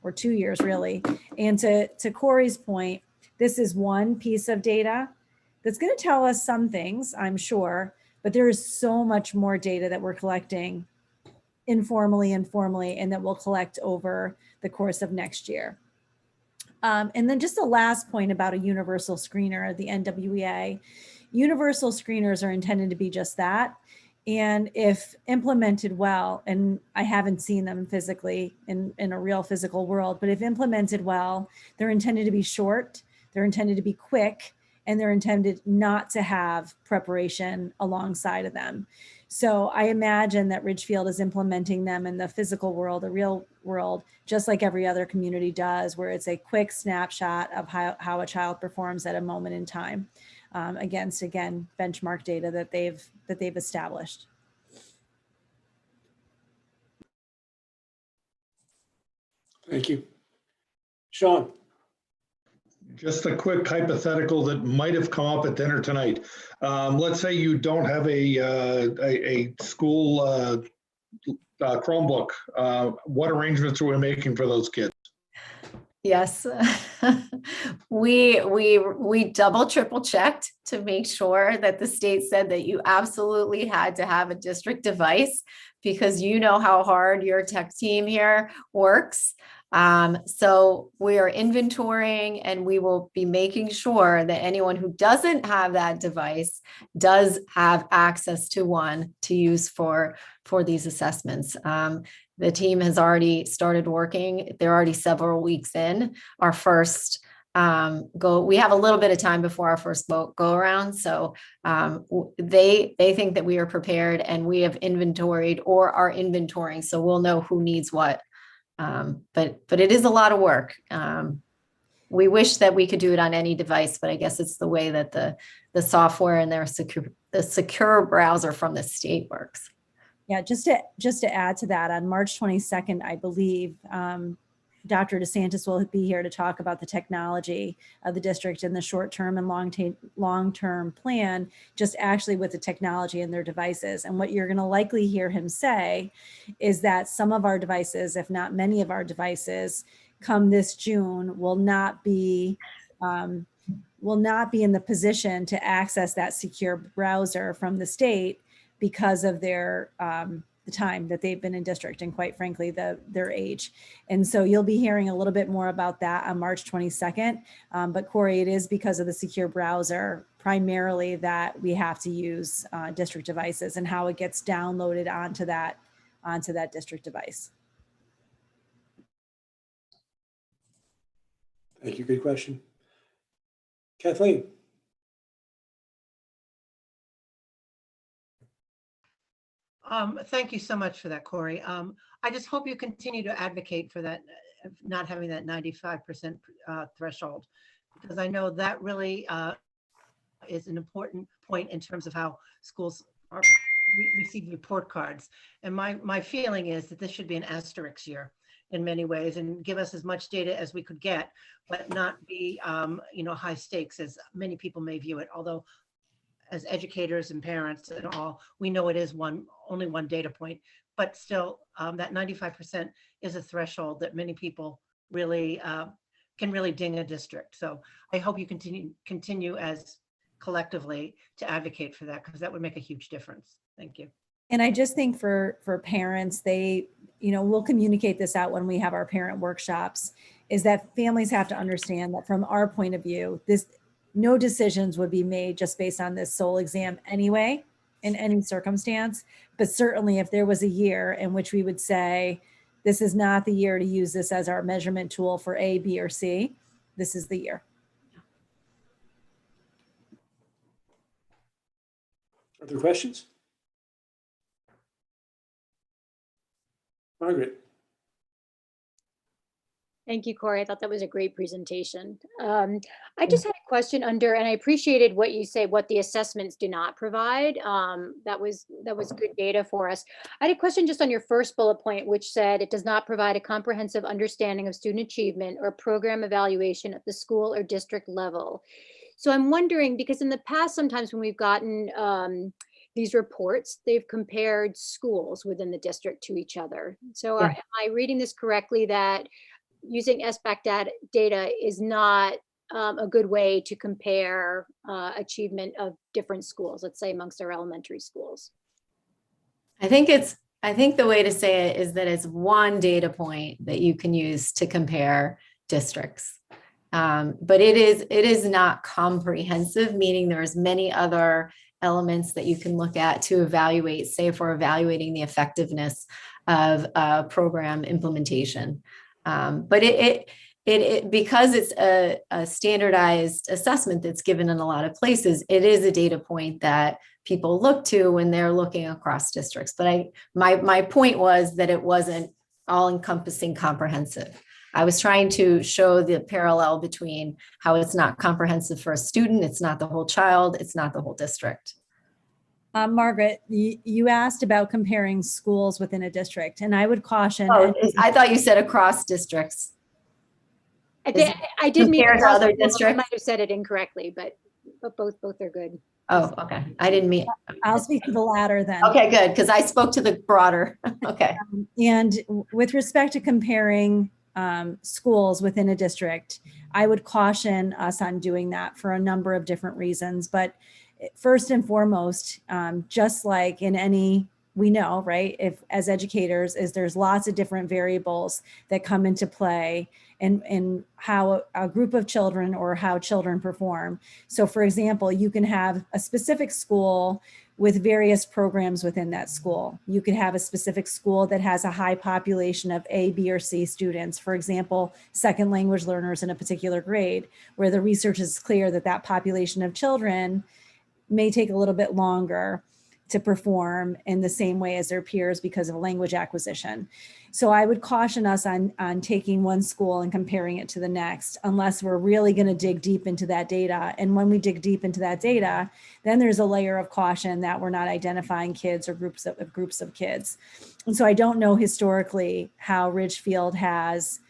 or 2 years really. And to Corey's point, this is one piece of data that's going to tell us some things, I'm sure, but there is so much more data that we're collecting informally and formally, and that we'll collect over the course of next year. And then just the last point about a universal screener, the NWEA. Universal screeners are intended to be just that. And if implemented well, and I haven't seen them physically in a real physical world, but if implemented well, they're intended to be short, they're intended to be quick, and they're intended not to have preparation alongside of them. So I imagine that Ridgefield is implementing them in the physical world, the real world, just like every other community does, where it's a quick snapshot of how a child performs at a moment in time against, again, benchmark data that they've established. Thank you. Sean. Just a quick hypothetical that might have come up at dinner tonight. Let's say you don't have a school Chromebook. What arrangements are we making for those kids? Yes, we double, triple checked to make sure that the state said that you absolutely had to have a district device, because you know how hard your tech team here works. So we are inventorying, and we will be making sure that anyone who doesn't have that device does have access to one to use for these assessments. The team has already started working. They're already several weeks in. Our first we have a little bit of time before our first go around. So they think that we are prepared, and we have inventoried or are inventorying. So we'll know who needs what But it is a lot of work. We wish that we could do it on any device, but I guess it's the way that the software and the secure browser from the state works. Yeah, just to add to that, on March 22nd, I believe, Dr. DeSantis will be here to talk about the technology of the district and the short-term and long-term plan, just actually with the technology and their devices. And what you're going to likely hear him say is that some of our devices, if not many of our devices, come this June, will not be in the position to access that secure browser from the state because of their the time that they've been in district, and quite frankly, their age. And so you'll be hearing a little bit more about that on March 22nd. But Corey, it is because of the secure browser primarily that we have to use district devices and how it gets downloaded onto that district device. Thank you. Good question. Kathleen. Thank you so much for that, Corey. I just hope you continue to advocate for that, not having that 95% threshold, because I know that really is an important point in terms of how schools receive report cards. And my feeling is that this should be an asterisk year in many ways and give us as much data as we could get, but not be high stakes as many people may view it. Although as educators and parents and all, we know it is only one data point, but still that 95% is a threshold that many people really can really ding a district. So I hope you continue as collectively to advocate for that, because that would make a huge difference. Thank you. And I just think for parents, we'll communicate this out when we have our parent workshops, is that families have to understand that from our point of view, no decisions would be made just based on this sole exam anyway, in any circumstance. But certainly if there was a year in which we would say, this is not the year to use this as our measurement tool for A, B, or C, this is the year. Other questions? Margaret. Thank you, Corey. I thought that was a great presentation. I just had a question and I appreciated what you say, what the assessments do not provide. That was good data for us. I had a question just on your first bullet point, which said it does not provide a comprehensive understanding of student achievement or program evaluation at the school or district level. So I'm wondering, because in the past, sometimes when we've gotten these reports, they've compared schools within the district to each other. So am I reading this correctly, that using SBAC data is not a good way to compare achievement of different schools, let's say amongst our elementary schools? I think the way to say it is that it's one data point that you can use to compare districts. But it is not comprehensive, meaning there's many other elements that you can look at to evaluate, say if we're evaluating the effectiveness of program implementation. But because it's a standardized assessment that's given in a lot of places, it is a data point that people look to when they're looking across districts. But my point was that it wasn't all-encompassing comprehensive. I was trying to show the parallel between how it's not comprehensive for a student, it's not the whole child, it's not the whole district. Margaret, you asked about comparing schools within a district, and I would caution. Oh, I thought you said across districts. I did mean compared to other districts. I might have said it incorrectly, but both are good. Oh, okay. I didn't mean. I'll speak to the latter then. Okay, good, because I spoke to the broader. Okay. And with respect to comparing schools within a district, I would caution us on doing that for a number of different reasons. But first and foremost, just like in any, we know, right, if as educators, there's lots of different variables that come into play in how a group of children or how children perform. So for example, you can have a specific school with various programs within that school. You could have a specific school that has a high population of A, B, or C students, for example, second language learners in a particular grade, where the research is clear that that population of children may take a little bit longer to perform in the same way as their peers because of language acquisition. So I would caution us on taking one school and comparing it to the next, unless we're really going to dig deep into that data. And when we dig deep into that data, then there's a layer of caution that we're not identifying kids or groups of kids. And so I don't know historically how Ridgefield has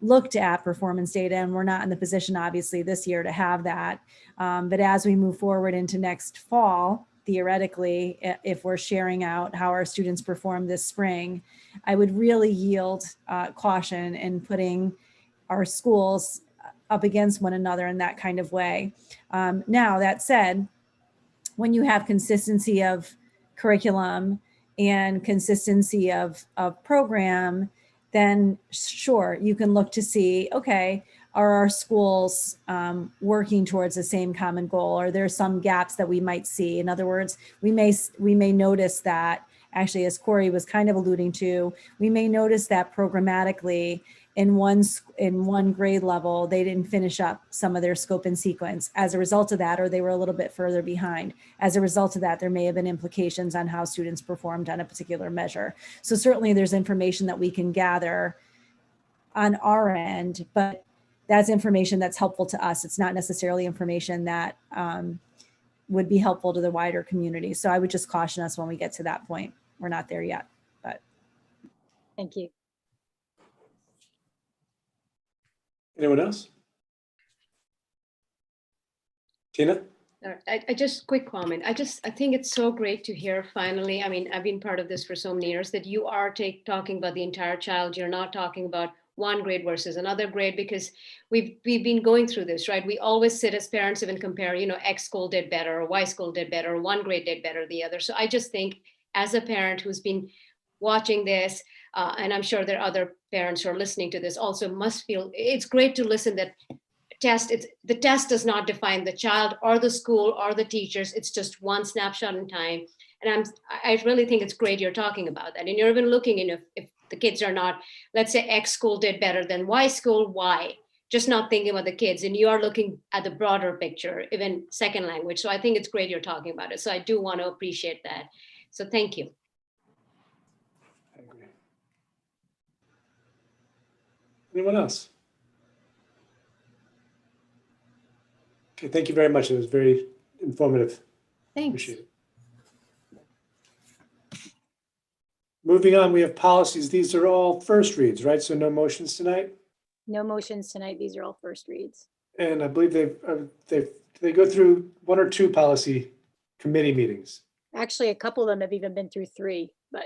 looked at performance data, and we're not in the position obviously this year to have that. But as we move forward into next fall, theoretically, if we're sharing out how our students perform this spring, I would really yield caution in putting our schools up against one another in that kind of way. Now, that said, when you have consistency of curriculum and consistency of program, then sure, you can look to see, okay, are our schools working towards the same common goal? Or there's some gaps that we might see? In other words, we may notice that, actually, as Corey was kind of alluding to, we may notice that programmatically in one grade level, they didn't finish up some of their scope and sequence as a result of that, or they were a little bit further behind. As a result of that, there may have been implications on how students performed on a particular measure. So certainly there's information that we can gather on our end, but that's information that's helpful to us. It's not necessarily information that would be helpful to the wider community. So I would just caution us when we get to that point. We're not there yet, but. Thank you. Anyone else? Tina? I just quick comment. I think it's so great to hear finally. I mean, I've been part of this for so many years that you are talking about the entire child. You're not talking about one grade versus another grade, because we've been going through this, right? We always sit as parents and compare, X school did better or Y school did better, or one grade did better than the other. So I just think as a parent who's been watching this, and I'm sure there are other parents who are listening to this also must feel it's great to listen that the test does not define the child or the school or the teachers. It's just one snapshot in time. And I really think it's great you're talking about that. And you're even looking in if the kids are not, let's say X school did better than Y school, why? Just not thinking about the kids. And you are looking at the broader picture, even second language. So I think it's great you're talking about it. So I do want to appreciate that. So thank you. I agree. Anyone else? Okay, thank you very much. It was very informative. Thanks. Appreciate it. Moving on, we have policies. These are all first reads, right? So no motions tonight. No motions tonight. These are all first reads. And I believe they go through one or two policy committee meetings. Actually, a couple of them have even been through 3, but.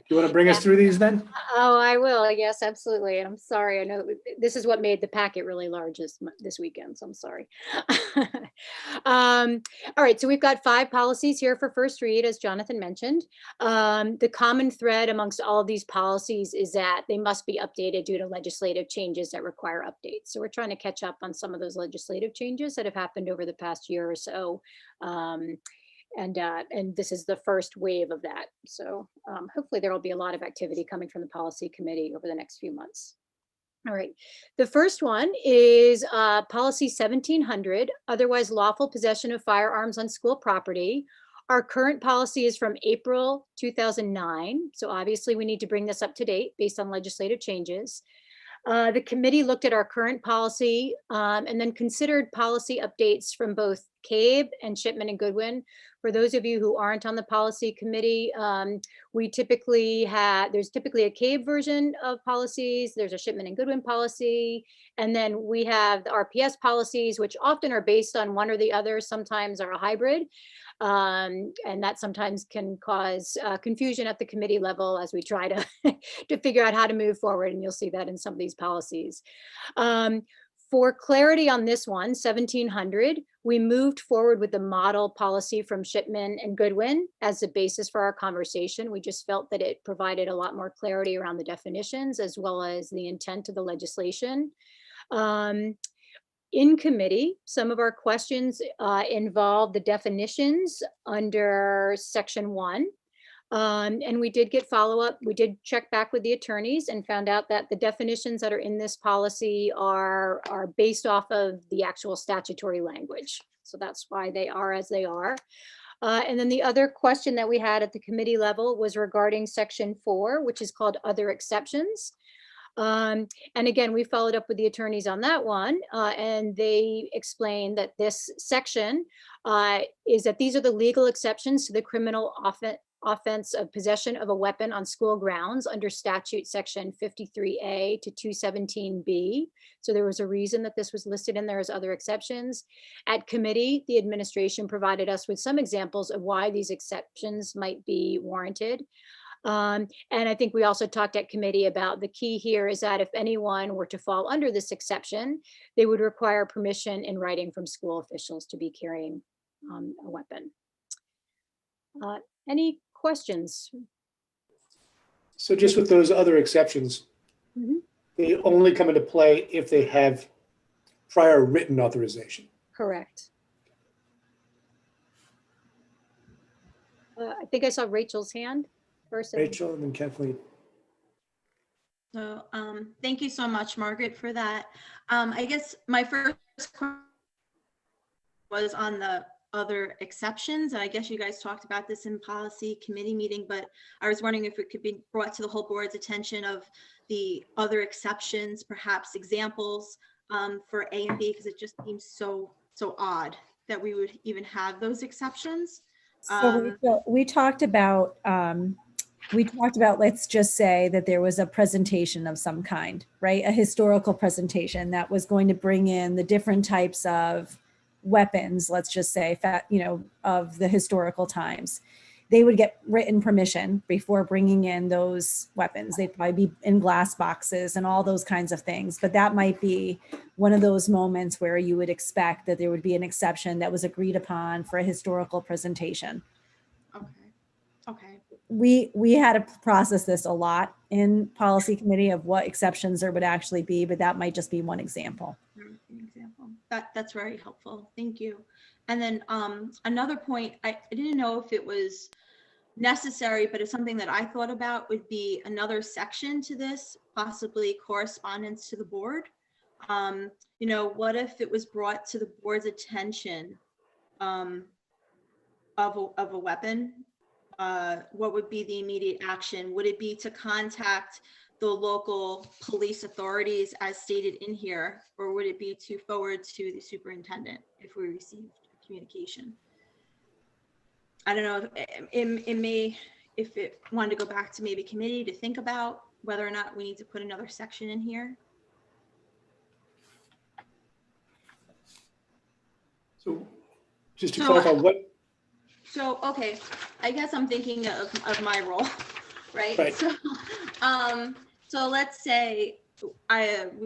You want to bring us through these then? Oh, I will. Yes, absolutely. And I'm sorry. I know this is what made the packet really large this weekend. So I'm sorry. All right. So we've got 5 policies here for first read, as Jonathan mentioned. The common thread amongst all of these policies is that they must be updated due to legislative changes that require updates. So we're trying to catch up on some of those legislative changes that have happened over the past year or so. And this is the first wave of that. So hopefully there will be a lot of activity coming from the policy committee over the next few months. All right, the first one is policy 1700, otherwise lawful possession of firearms on school property. Our current policy is from April 2009. So obviously we need to bring this up to date based on legislative changes. The committee looked at our current policy and then considered policy updates from both CABE and Shipman and Goodwin. For those of you who aren't on the policy committee, there's typically a CABE version of policies, there's a Shipman and Goodwin policy, and then we have the RPS policies, which often are based on one or the other, sometimes are a hybrid. And that sometimes can cause confusion at the committee level as we try to, to figure out how to move forward. And you'll see that in some of these policies. For clarity on this one, 1700, we moved forward with the model policy from Shipman and Goodwin as the basis for our conversation. We just felt that it provided a lot more clarity around the definitions as well as the intent of the legislation. In committee, some of our questions involve the definitions under section 1. And we did get follow-up. We did check back with the attorneys and found out that the definitions that are in this policy are based off of the actual statutory language. So that's why they are as they are. And then the other question that we had at the committee level was regarding section 4, which is called other exceptions. And again, we followed up with the attorneys on that one, and they explained that this section is that these are the legal exceptions to the criminal offense of possession of a weapon on school grounds under statute section 53A to 217B. So there was a reason that this was listed in there as other exceptions. At committee, the administration provided us with some examples of why these exceptions might be warranted. And I think we also talked at committee about the key here is that if anyone were to fall under this exception, they would require permission in writing from school officials to be carrying a weapon. Any questions? So just with those other exceptions, they only come into play if they have prior written authorization. Correct. I think I saw Rachel's hand first. Rachel and then Kathleen. So thank you so much, Margaret, for that. I guess my first question was on the other exceptions. I guess you guys talked about this in policy committee meeting, but I was wondering if it could be brought to the whole board's attention of the other exceptions, perhaps examples for A and B, because it just seems so odd that we would even have those exceptions. So Rachel, we talked about, let's just say that there was a presentation of some kind, right? A historical presentation that was going to bring in the different types of weapons, let's just say, of the historical times. They would get written permission before bringing in those weapons. They'd probably be in glass boxes and all those kinds of things. But that might be one of those moments where you would expect that there would be an exception that was agreed upon for a historical presentation. Okay. We had to process this a lot in policy committee of what exceptions there would actually be, but that might just be one example. That's very helpful. Thank you. And then another point, I didn't know if it was necessary, but it's something that I thought about would be another section to this, possibly correspondence to the board. What if it was brought to the board's attention of a weapon? What would be the immediate action? Would it be to contact the local police authorities as stated in here, or would it be to forward to the superintendent if we received communication? I don't know, if it wanted to go back to maybe committee to think about whether or not we need to put another section in here. So just to clarify what. So, okay, I guess I'm thinking of my role, right? Right. So let's say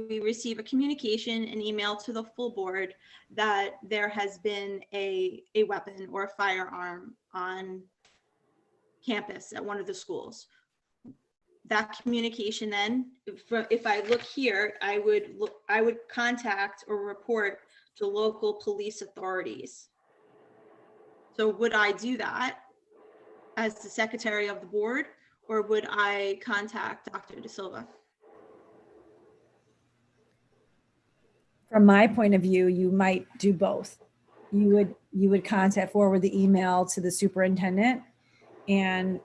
we receive a communication, an email to the full board that there has been a weapon or a firearm on campus at one of the schools. That communication then, if I look here, I would contact or report to local police authorities. So would I do that as the secretary of the board, or would I contact Dr. De Silva? From my point of view, you might do both. You would forward the email to the superintendent and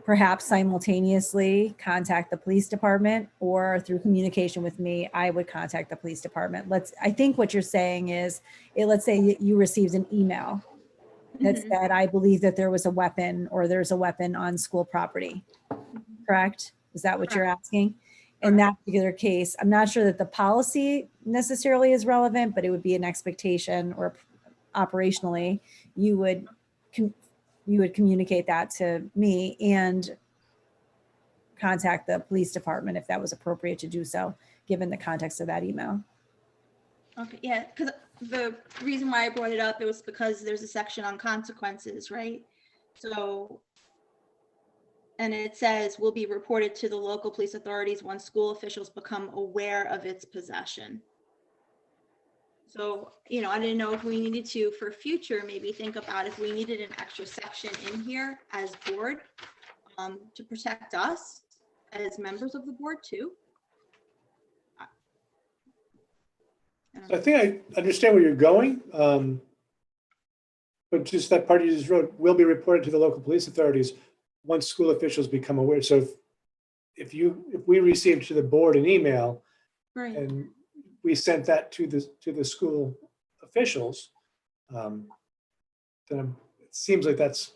perhaps simultaneously contact the police department, or through communication with me, I would contact the police department. I think what you're saying is, let's say you received an email that said, I believe that there was a weapon, or there's a weapon on school property, correct? Is that what you're asking? In that particular case, I'm not sure that the policy necessarily is relevant, but it would be an expectation, or operationally, you would communicate that to me and contact the police department if that was appropriate to do so, given the context of that email. Okay, yeah, because the reason why I brought it up, it was because there's a section on consequences, right? So, and it says will be reported to the local police authorities once school officials become aware of its possession. So, I didn't know if we needed to, for future, maybe think about if we needed an extra section in here as board to protect us as members of the board too. I think I understand where you're going, But just that part you just wrote, will be reported to the local police authorities once school officials become aware. So if we received to the board an email Right. and we sent that to the school officials, then it seems like that's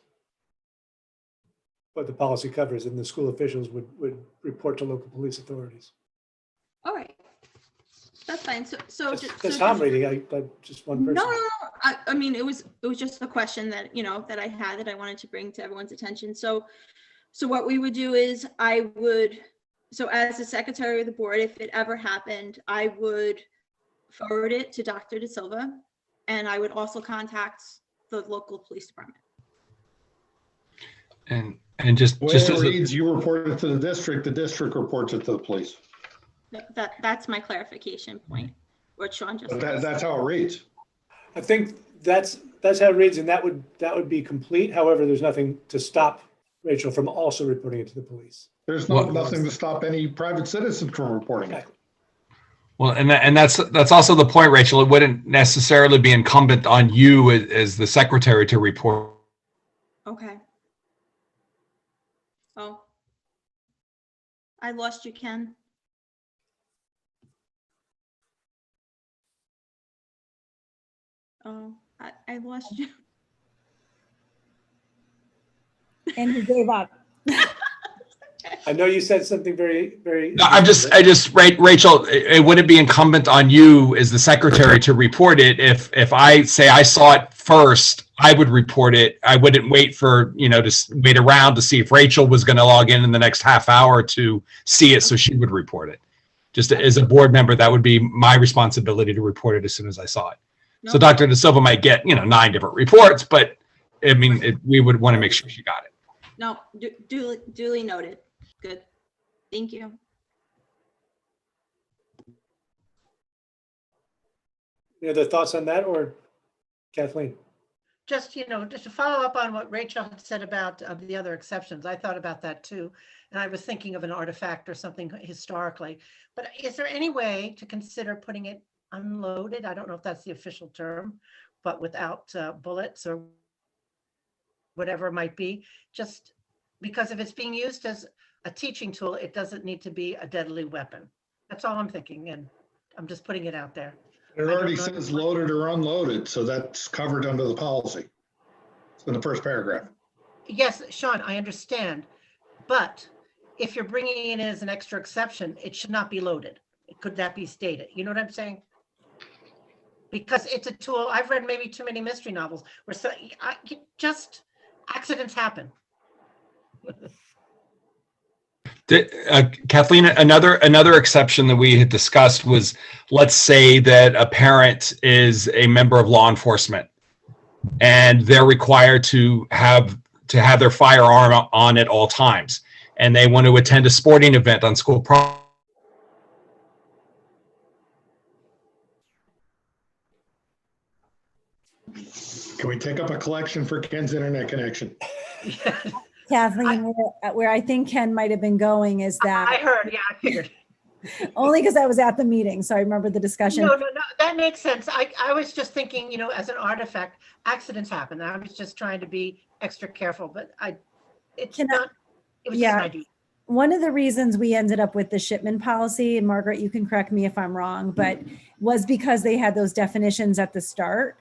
what the policy covers, and the school officials would report to local police authorities. All right. That's fine. So That's how I'm reading. I just one person. No. I mean, it was just a question that, that I had that I wanted to bring to everyone's attention. So what we would do is so as the secretary of the board, if it ever happened, I would forward it to Dr. De Silva, and I would also contact the local police department. And just The way as it a, reads, you report it to the district reports it to the police. That's my clarification point, what Sean just But said. that's how it reads. I think that's how it reads, and that would be complete. However, there's nothing to stop Rachel from also reporting it to the police. There's Well- nothing to stop any private citizen from reporting it. well, and that's also the point, Rachel. It wouldn't necessarily be incumbent on you as the secretary to report. Okay. Oh. I lost you, Ken. Oh, I lost you. And he gave up. I know you said something very, very. No, Rachel, it wouldn't be incumbent on you as the secretary to report it. If I say I saw it first, I would report it. I wouldn't wait to wait around to see if Rachel was going to log in the next half hour to see it, so she would report it. Just as a board member, that would be my responsibility to report it as soon as I saw it. No. So Dr. De Silva might get 9 different reports, but I mean, we would want to make sure she got it. No, duly noted. Good. Thank you. Any other thoughts on that, or Kathleen? Just to follow up on what Rachel had said about the other exceptions, I thought about that too. And I was thinking of an artifact or something historically. But is there any way to consider putting it unloaded? I don't know if that's the official term, but without bullets or whatever it might be. Just because if it's being used as a teaching tool, it doesn't need to be a deadly weapon. That's all I'm thinking, and I'm just putting it out there. It already says loaded or unloaded, so that's covered under the policy. It's in the first paragraph. Yes, Sean, I understand, but if you're bringing it in as an extra exception, it should not be loaded. Could that be stated? You know what I'm saying? Because it's a tool. I've read maybe too many mystery novels where just accidents happen. Kathleen, another exception that we had discussed was, let's say that a parent is a member of law enforcement and they're required to have their firearm on at all times, and they want to attend a sporting event on school property. Can we take up a collection for Ken's internet connection? Kathleen, where I think Ken might have been going is I that heard, yeah, I figured. only because I was at the meeting, so I remember the discussion. No, that makes sense. I was just thinking, as an artifact, accidents happen. I was just trying to be extra careful, but it was just an idea. One of the reasons we ended up with the shipment policy, and Margaret, you can correct me if I'm wrong, but was because they had those definitions at the start.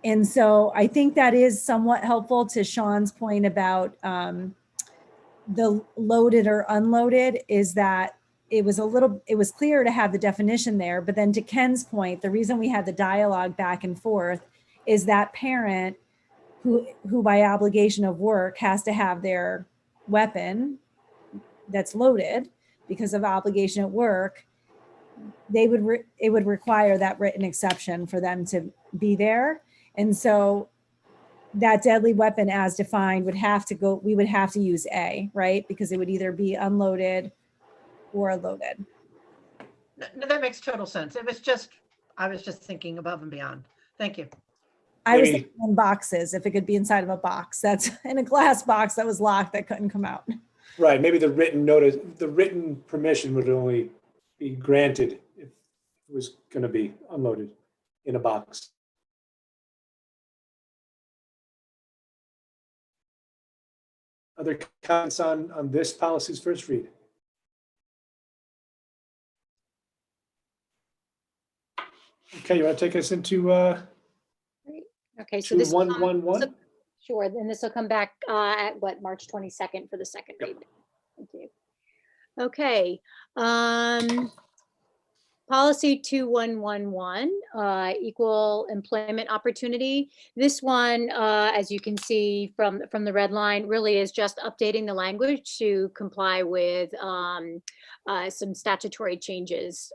And so I think that is somewhat helpful to Sean's point about the loaded or unloaded, is that it was clear to have the definition there. But then to Ken's point, the reason we had the dialogue back and forth is that parent who by obligation of work has to have their weapon that's loaded because of obligation at work, it would require that written exception for them to be there. And so that deadly weapon as defined we would have to use A, right? Because it would either be unloaded or loaded. No, that makes total sense. I was just thinking above and beyond. Thank you. I was thinking in boxes, if it could be inside of a box, that's in a glass box that was locked that couldn't come out. Right, maybe the written permission would only be granted if it was going to be unloaded in a box. Other comments on this policy's first read? Okay, you want to take us into Okay, so this will come- 2111? Sure, then this will come back at what, March 22nd for the second read. Thank you. Okay. Policy 2111, equal employment opportunity. This one, as you can see from the red line, really is just updating the language to comply with some statutory changes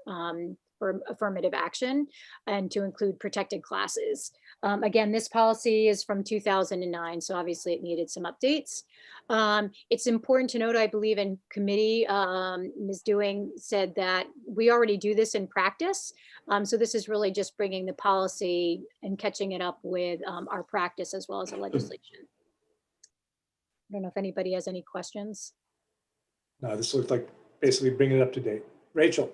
for affirmative action and to include protected classes. Again, this policy is from 2009, so obviously it needed some updates. It's important to note, I believe in committee, Ms. Dewing said that we already do this in practice. So this is really just bringing the policy and catching it up with our practice as well as the legislation. I don't know if anybody has any questions. No, this looks like basically bringing it up to date. Rachel?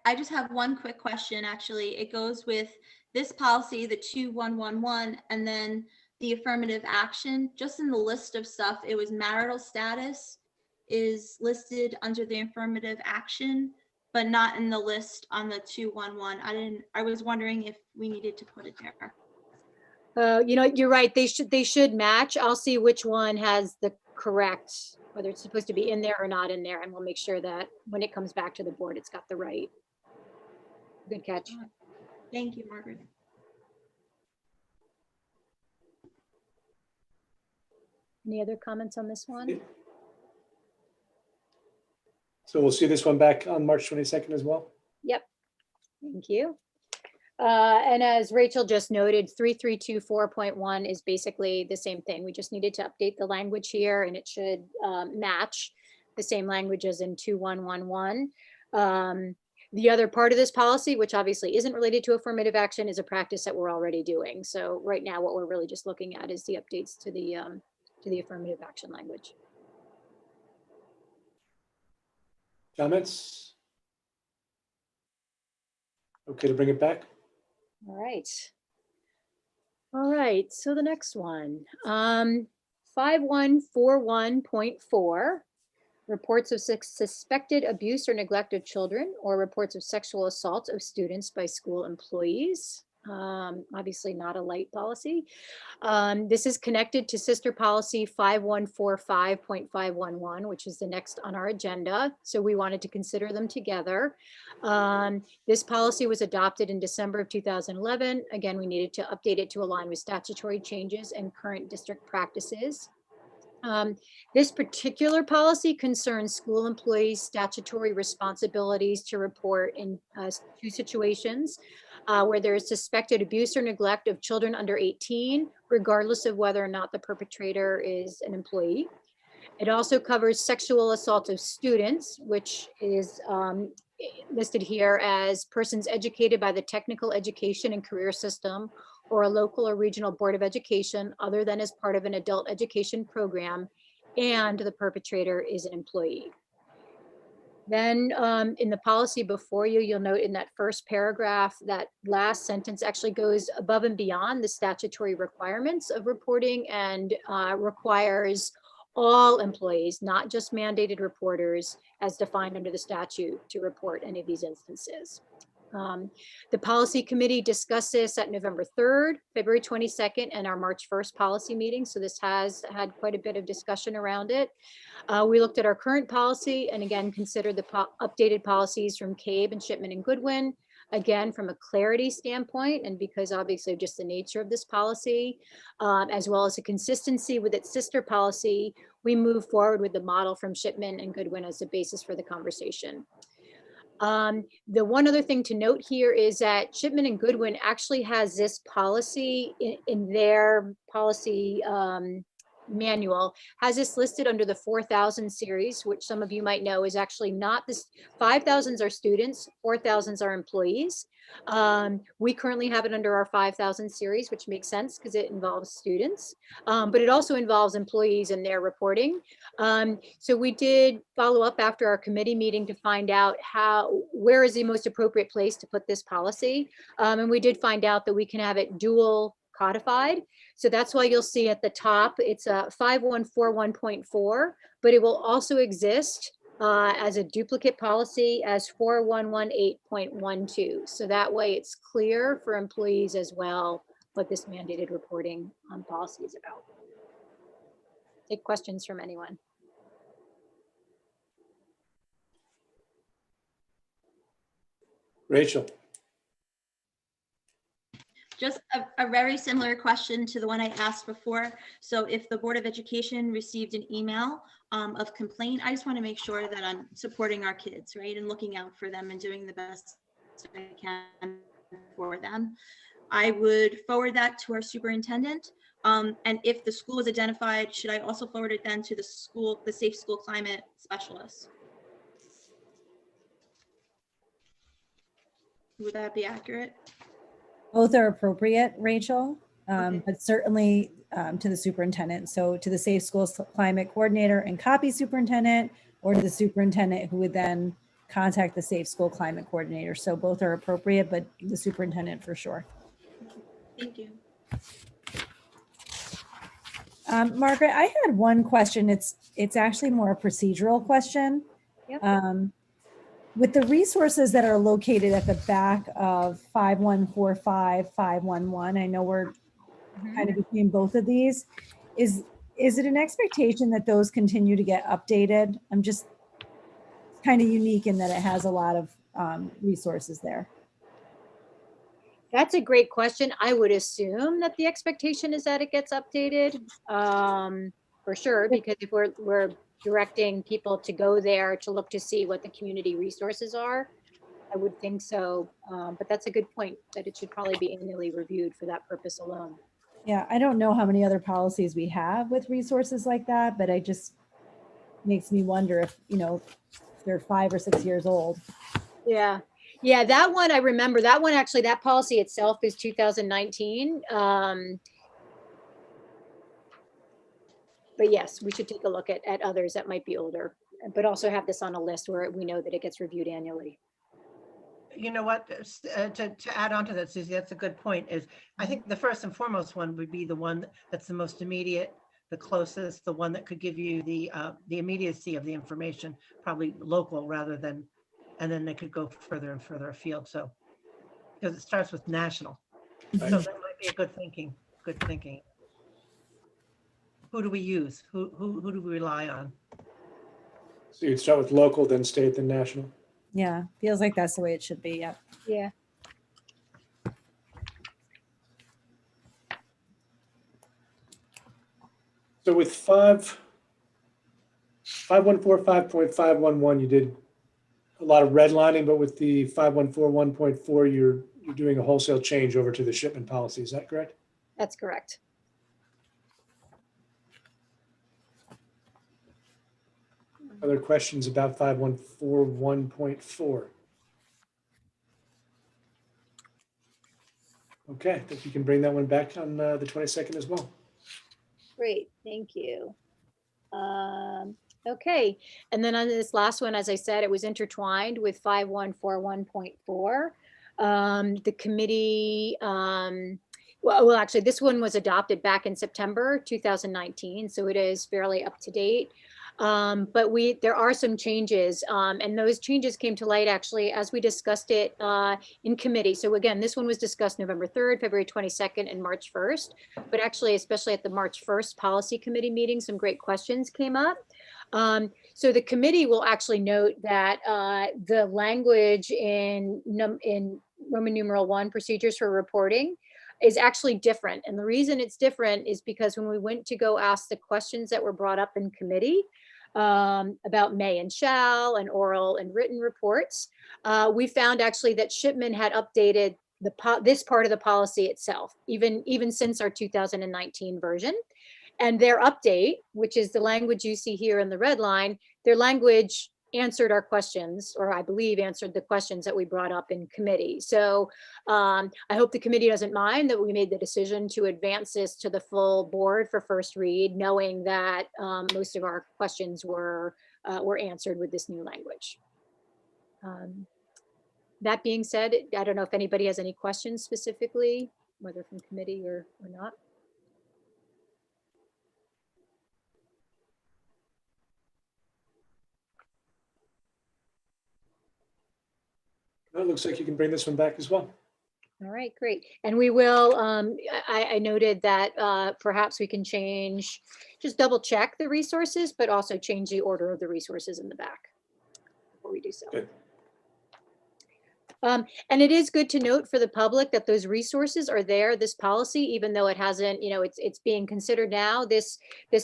I just have one quick question, actually. It goes with this policy, the 2111, and then the affirmative action. Just in the list of stuff, it was marital status is listed under the affirmative action, but not in the list on the 211. I was wondering if we needed to put it there. You know, you're right. They should match. I'll see which one has the correct, whether it's supposed to be in there or not in there, and we'll make sure that when it comes back to the board, it's got the right. Good catch. Thank you, Margaret. Any other comments on this one? So we'll see this one back on March 22nd as well? Yep. Thank you. And as Rachel just noted, 3324.1 is basically the same thing. We just needed to update the language here and it should match the same language as in 2111. The other part of this policy, which obviously isn't related to affirmative action, is a practice that we're already doing. So right now, what we're really just looking at is the updates to the affirmative action language. Comments? Okay to bring it back? All right. All right, so the next one, 5141.4, reports of suspected abuse or neglect of children or reports of sexual assault of students by school employees. Obviously not a light policy. This is connected to sister policy 5145.511, which is the next on our agenda. So we wanted to consider them together. This policy was adopted in December of 2011. Again, we needed to update it to align with statutory changes and current district practices. This particular policy concerns school employees' statutory responsibilities to report in two situations where there is suspected abuse or neglect of children under 18, regardless of whether or not the perpetrator is an employee. It also covers sexual assault of students, which is listed here as persons educated by the technical education and career system or a local or regional board of education other than as part of an adult education program, and the perpetrator is an employee. Then in the policy before you, you'll note in that first paragraph, that last sentence actually goes above and beyond the statutory requirements of reporting and requires all employees, not just mandated reporters as defined under the statute, to report any of these instances. The policy committee discussed this at November 3rd, February 22nd, and our March 1st policy meeting. So this has had quite a bit of discussion around it. We looked at our current policy and again, considered the updated policies from CABE and Shipman and Goodwin. Again, from a clarity standpoint, and because obviously just the nature of this policy, as well as a consistency with its sister policy, we move forward with the model from Shipman and Goodwin as the basis for the conversation. The one other thing to note here is that Shipman and Goodwin actually has this policy in their policy manual, has this listed under the 4,000 series, which some of you might know is actually not this. 5,000s are students, 4,000s are employees. We currently have it under our 5,000 series, which makes sense because it involves students, but it also involves employees and their reporting. So we did follow up after our committee meeting to find out where is the most appropriate place to put this policy. And we did find out that we can have it dual codified. So that's why you'll see at the top, it's a 5141.4, but it will also exist as a duplicate policy as 4118.12. So that way it's clear for employees as well what this mandated reporting policy is about. Take questions from anyone. Rachel. Just a very similar question to the one I asked before. So if the Board of Education received an email of complaint, I just want to make sure that I'm supporting our kids, right? And looking out for them and doing the best I can for them. I would forward that to our superintendent. And if the school is identified, should I also forward it then to the school, the Safe School Climate Specialist? Would that be accurate? Both are appropriate, Rachel, Okay. but certainly to the superintendent. So to the Safe Schools Climate Coordinator and copy superintendent, or to the superintendent who would then contact the Safe School Climate Coordinator. So both are appropriate, but the superintendent for sure. Thank you. Margaret, I had one question. It's actually more a procedural question. Yep. With the resources that are located at the back of 5145, 511, I know we're kind of between both of these. Is it an expectation that those continue to get updated? I'm just kind of unique in that it has a lot of resources there. That's a great question. I would assume that the expectation is that it gets updated for sure, because if we're directing people to go there to look to see what the community resources are, I would think so. But that's a good point, that it should probably be annually reviewed for that purpose alone. Yeah, I don't know how many other policies we have with resources like that, but it just makes me wonder if, they're 5 or 6 years old. Yeah. Yeah, that one I remember. That one actually, that policy itself is 2019. But yes, we should take a look at others that might be older, but also have this on a list where we know that it gets reviewed annually. You know what, to add on to that, Susie, that's a good point, is I think the first and foremost one would be the one that's the most immediate, the closest, the one that could give you the immediacy of the information, probably local rather than, and then they could go further and further afield. So, because it starts with national. Right. So that might be a good thinking, good thinking. Who do we use? Who do we rely on? So you'd start with local, then state, then national. Yeah, feels like that's the way it should be. Yeah. Yeah. So with 5145.511, you did a lot of redlining, but with the 5141.4, you're doing a wholesale change over to the shipment policy. Is that correct? That's correct. Other questions about 5141.4? Okay, I think you can bring that one back on the 22nd as well. Great, thank you. Okay, and then on this last one, as I said, it was intertwined with 5141.4. The committee, well, actually, this one was adopted back in September 2019, so it is fairly up to date. But there are some changes, and those changes came to light actually as we discussed it in committee. So again, this one was discussed November 3rd, February 22nd, and March 1st. But actually, especially at the March 1st policy committee meeting, some great questions came up. So the committee will actually note that the language in Roman numeral 1, procedures for reporting, is actually different. And the reason it's different is because when we went to go ask the questions that were brought up in committee about may and shall and oral and written reports, we found actually that Shipman had updated this part of the policy itself, even since our 2019 version. And their update, which is the language you see here in the red line, their language answered our questions, or I believe answered the questions that we brought up in committee. So I hope the committee doesn't mind that we made the decision to advance this to the full board for first read, knowing that most of our questions were answered with this new language. That being said, I don't know if anybody has any questions specifically whether from committee or not. It looks like you can bring this one back as well. All right, great. And we will, I noted that perhaps we can change, just double check the resources, but also change the order of the resources in the back before we do so. Good. And it is good to note for the public that those resources are there. This policy, even though it hasn't, it's being considered now. This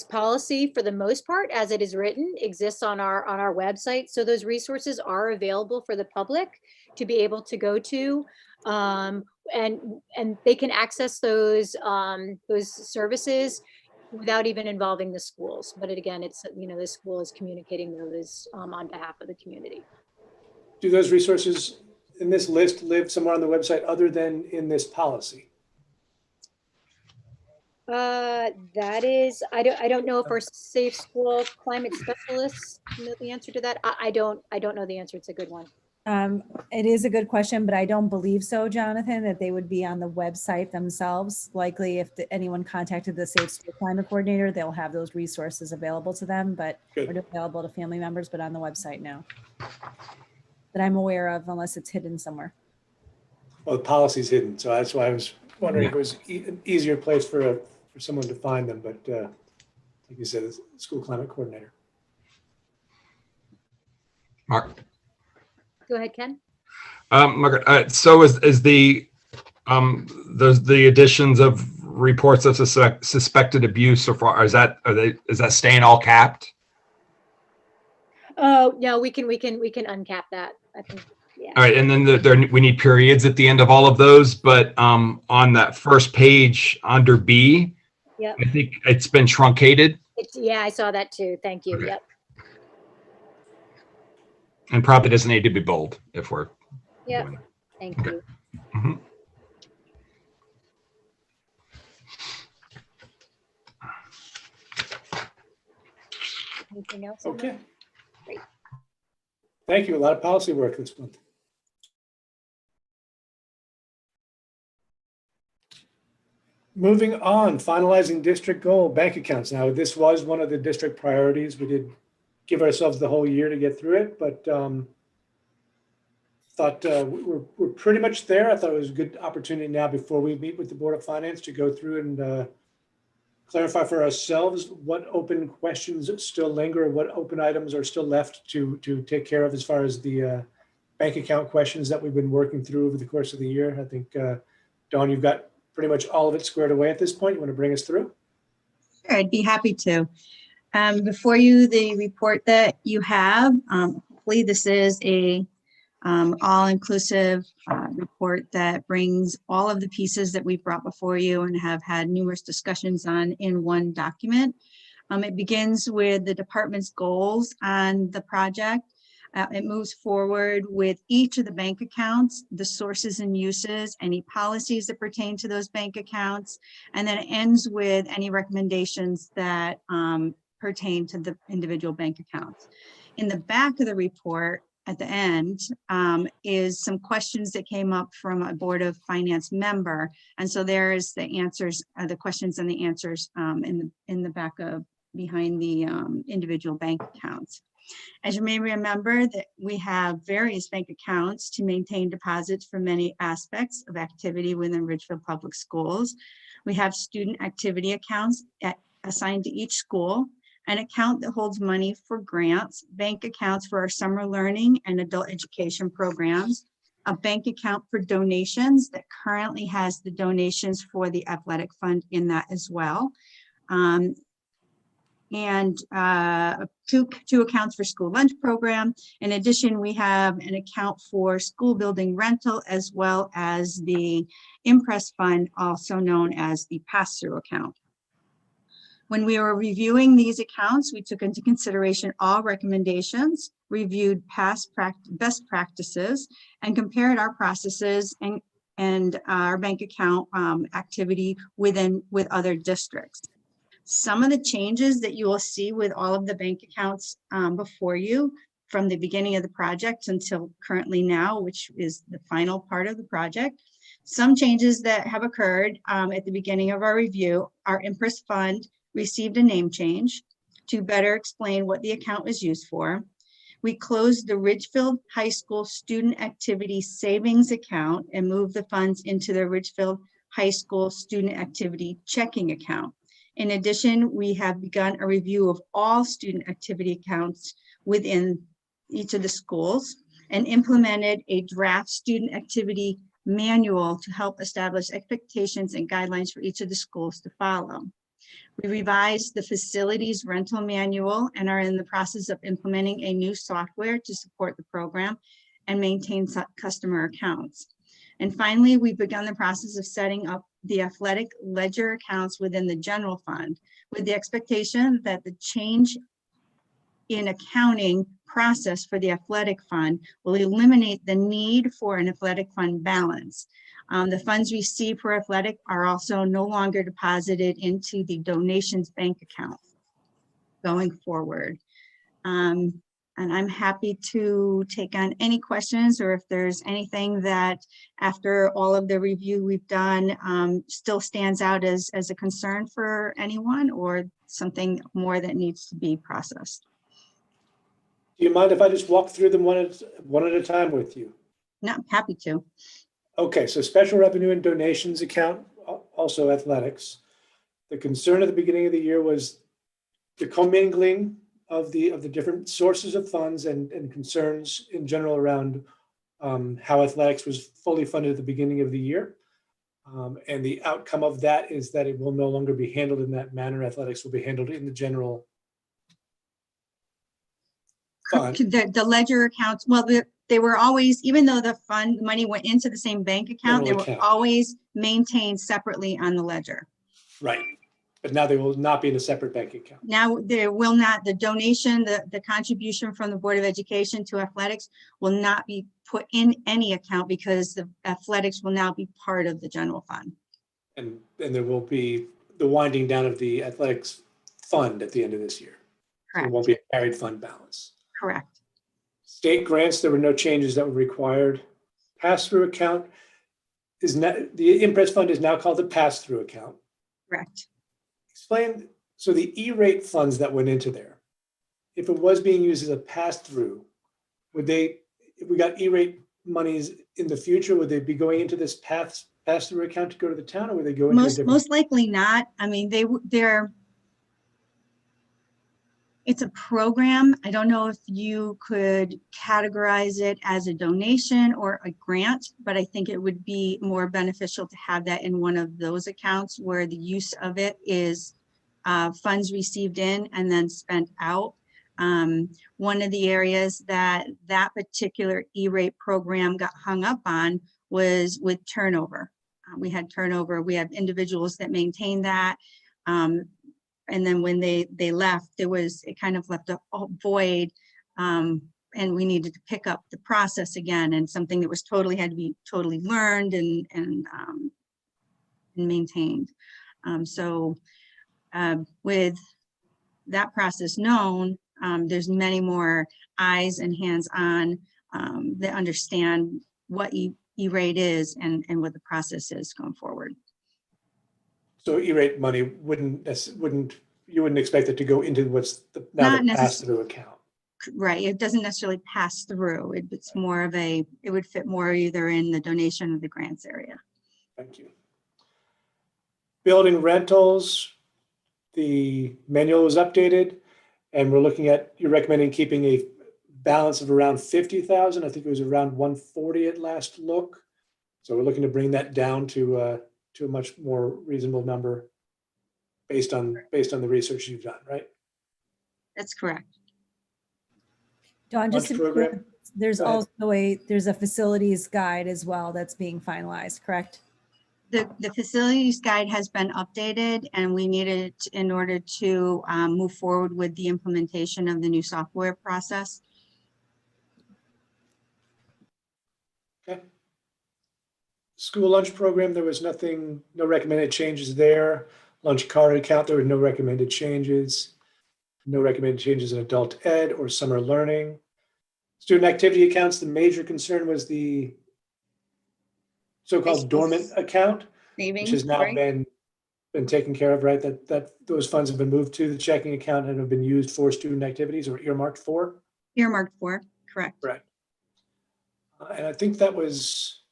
policy, for the most part, as it is written, exists on our website. So those resources are available for the public to be able to go to, and they can access those services without even involving the schools. But again, it's the school is communicating those on behalf of the community. Do those resources in this list live somewhere on the website other than in this policy? That is, I don't know if our safe school climate specialists know the answer to that. I don't know the answer. It's a good one. It is a good question, but I don't believe so, Jonathan, that they would be on the website themselves. Likely if anyone contacted the Safe School Climate Coordinator, they'll have those resources available to them, but Good. or available to family members, but on the website now. That I'm aware of, unless it's hidden somewhere. Well, the policy's hidden, so that's why I was wondering if it was an easier place for someone to find them, but like you said, it's school climate coordinator. Mark. Go ahead, Ken. Margaret, so is the additions of reports of suspected abuse so far, is that staying all capped? Oh no, we can uncap that. I think, yeah. All right, and then we need periods at the end of all of those, but on that first page under B, Yep. I think it's been truncated. Yeah, I saw that too. Thank you. Okay. Yep. And probably doesn't need to be bold if we're Yep. doing it. Thank Okay. you. Mhm. Anything else? Okay. Great. Thank you. A lot of policy work this month. Moving on, finalizing district goal bank accounts. Now, this was one of the district priorities. We did give ourselves the whole year to get through it, but thought we're pretty much there. I thought it was a good opportunity now before we meet with the Board of Finance to go through and clarify for ourselves what open questions still linger, what open items are still left to take care of as far as the bank account questions that we've been working through over the course of the year. I think, Dawn, you've got pretty much all of it squared away at this point. You want to bring us through? Sure, I'd be happy to. Before you, the report that you have, hopefully this is a all-inclusive report that brings all of the pieces that we've brought before you and have had numerous discussions on in one document. It begins with the department's goals on the project. It moves forward with each of the bank accounts, the sources and uses, any policies that pertain to those bank accounts, and then it ends with any recommendations that pertain to the individual bank accounts. In the back of the report, at the end, is some questions that came up from a Board of Finance member. And so there is the answers, the questions and the answers in the back of behind the individual bank accounts. As you may remember, that we have various bank accounts to maintain deposits for many aspects of activity within Ridgefield Public Schools. We have student activity accounts assigned to each school, an account that holds money for grants, bank accounts for our summer learning and adult education programs, a bank account for donations that currently has the donations for the athletic fund in that as well. And two accounts for school lunch program. In addition, we have an account for school building rental as well as the Impress fund, also known as the pass-through account. When we were reviewing these accounts, we took into consideration all recommendations, reviewed past best practices, and compared our processes and our bank account activity with other districts. Some of the changes that you will see with all of the bank accounts before you from the beginning of the project until currently now, which is the final part of the project. Some changes that have occurred at the beginning of our review, our Empress Fund received a name change to better explain what the account was used for. We closed the Ridgefield High School Student Activity Savings Account and moved the funds into the Ridgefield High School Student Activity Checking Account. In addition, we have begun a review of all student activity accounts within each of the schools and implemented a draft student activity manual to help establish expectations and guidelines for each of the schools to follow. We revised the facilities rental manual and are in the process of implementing a new software to support the program and maintain customer accounts. And finally, we've begun the process of setting up the athletic ledger accounts within the general fund with the expectation that the change in accounting process for the athletic fund will eliminate the need for an athletic fund balance. The funds received for athletic are also no longer deposited into the donations bank account going forward. And I'm happy to take on any questions, or if there's anything that after all of the review we've done still stands out as a concern for anyone, or something more that needs to be processed. Do you mind if I just walk through them one at a time with you? No, I'm happy to. Okay, so special revenue and donations account, also athletics. The concern at the beginning of the year was the commingling of the different sources of funds and concerns in general around how athletics was fully funded at the beginning of the year. And the outcome of that is that it will no longer be handled in that manner. Athletics will be handled in the general fund. The ledger accounts, well, they were always, even though the fund money went into the same bank account, they were always maintained separately on the ledger. Right. But now they will not be in a separate bank account. Now there will not, the donation, the contribution from the Board of Education to athletics will not be put in any account because the athletics will now be part of the general fund. And there will be the winding down of the athletics fund at the end of this year. Correct. So it won't be a carried fund balance. Correct. State grants, there were no changes that were required. Pass-through account is not, the Impress Fund is now called the pass-through account. Correct. Explain, so the E-rate funds that went into there, if it was being used as a pass-through, would they, if we got E-rate monies in the future, would they be going into this pass-through account to go to the town, or would they go into a different? Most likely not. I mean, it's a program. I don't know if you could categorize it as a donation or a grant, but I think it would be more beneficial to have that in one of those accounts where the use of it is funds received in and then spent out. One of the areas that particular E-rate program got hung up on was with turnover. We had turnover. We have individuals that maintain that. And then when they left, it kind of left a void, and we needed to pick up the process again, and something that was had to be totally learned and maintained. With that process known, there's many more eyes and hands on that understand what E-rate is and what the process is going forward. So E-rate money you wouldn't expect it to go into what's now the pass-through account. Right, it doesn't necessarily pass through. It's more of it would fit more either in the donation or the grants area. Thank you. Building rentals, the manual was updated, and we're looking at, you're recommending keeping a balance of around 50,000. I think it was around 140 at last look. So we're looking to bring that down to a much more reasonable number based on the research you've done, right? That's correct. Dawn, just to be program. clear, there's also there's a facilities guide as well that's being finalized, correct? The facilities guide has been updated, and we needed it in order to move forward with the implementation of the new software process. Okay. School lunch program, there was no recommended changes there. Lunch card account, there were no recommended changes. No recommended changes in adult ed or summer learning. Student activity accounts, the major concern was the so-called dormant account, which Savings, has now right? been taken care of, right? That those funds have been moved to the checking account and have been used for student activities or earmarked for. Earmarked for, correct. Correct. And I think that was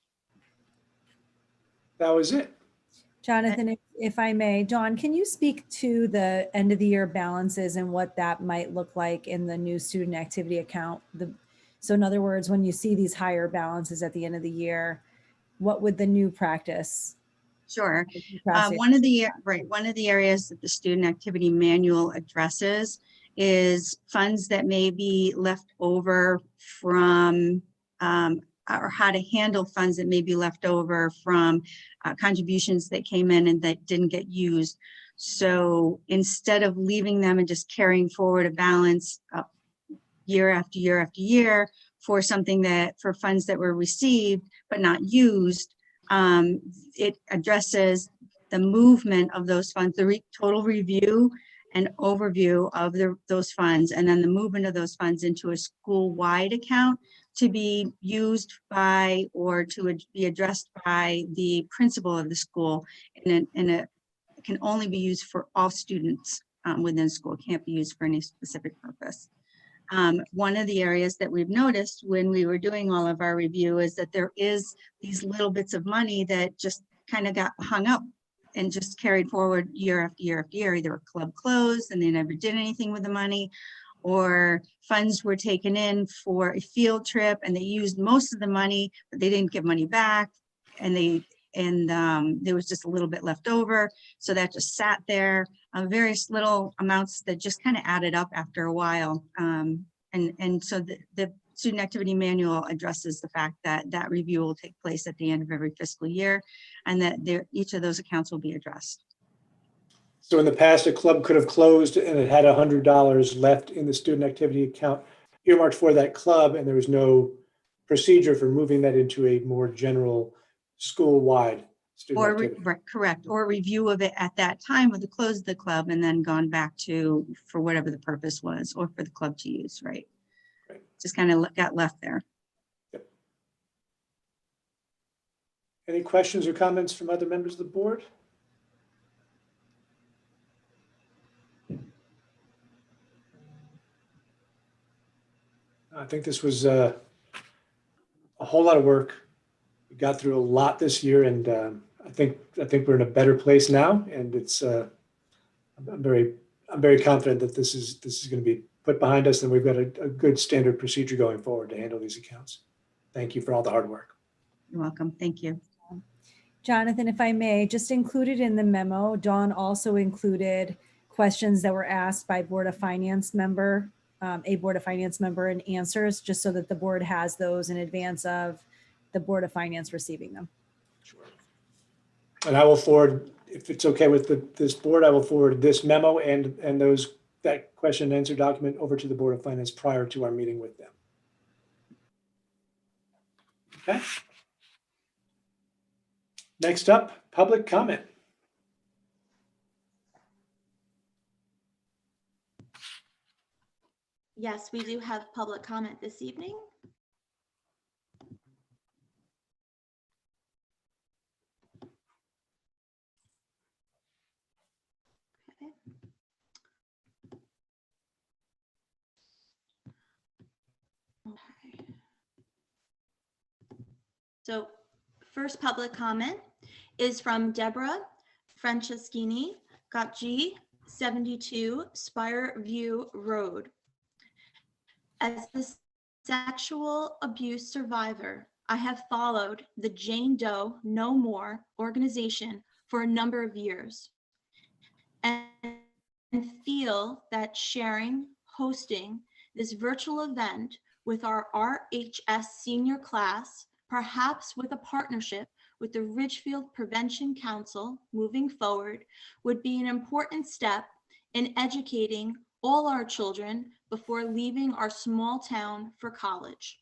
it. Jonathan, if I may, Dawn, can you speak to the end of the year balances and what that might look like in the new student activity account? So in other words, when you see these higher balances at the end of the year, what would the new practice? Sure. Process? One of the areas that the student activity manual addresses is funds that may be left over from, or how to handle funds that may be left over from contributions that came in and that didn't get used. So instead of leaving them and just carrying forward a balance year after year after year for for funds that were received but not used, it addresses the movement of those funds, the total review and overview of those funds, and then the movement of those funds into a school-wide account to be used by or to be addressed by the principal of the school, and it can only be used for all students within school. It can't be used for any specific purpose. One of the areas that we've noticed when we were doing all of our review is that there is these little bits of money that just kind of got hung up and just carried forward year after year after year. Either a club closed and they never did anything with the money, or funds were taken in for a field trip and they used most of the money, but they didn't give money back, and there was just a little bit left over. So that just sat there, various little amounts that just kind of added up after a while. And so the student activity manual addresses the fact that that review will take place at the end of every fiscal year, and that each of those accounts will be addressed. So in the past, a club could have closed and it had $100 left in the student activity account earmarked for that club, and there was no procedure for moving that into a more general school-wide student activity. Correct, or review of it at that time with the close of the club and then gone back to for whatever the purpose was, or for the club to use, right? Just kind of got left there. Yep. Any questions or comments from other members of the board? I think this was a whole lot of work. We got through a lot this year, and I think we're in a better place now. And it's I'm very confident that this is going to be put behind us, and we've got a good standard procedure going forward to handle these accounts. Thank you for all the hard work. You're welcome. Thank you. Jonathan, if I may, just included in the memo, Dawn also included questions that were asked by Board of Finance member, a Board of Finance member, and answers, just so that the board has those in advance of the Board of Finance receiving them. Sure. And I will forward, if it's okay with this board, I will forward this memo and that question and answer document over to the Board of Finance prior to our meeting with them. Okay. Next up, public comment. Yes, we do have public comment this evening. Okay. Okay. So first public comment is from Deborah Franceschini, got G 72 Spire View Road. As a sexual abuse survivor, I have followed the Jane Doe No More organization for a number of years and feel that sharing, hosting this virtual event with our RHS senior class, perhaps with a partnership with the Ridgefield Prevention Council moving forward, would be an important step in educating all our children before leaving our small town for college.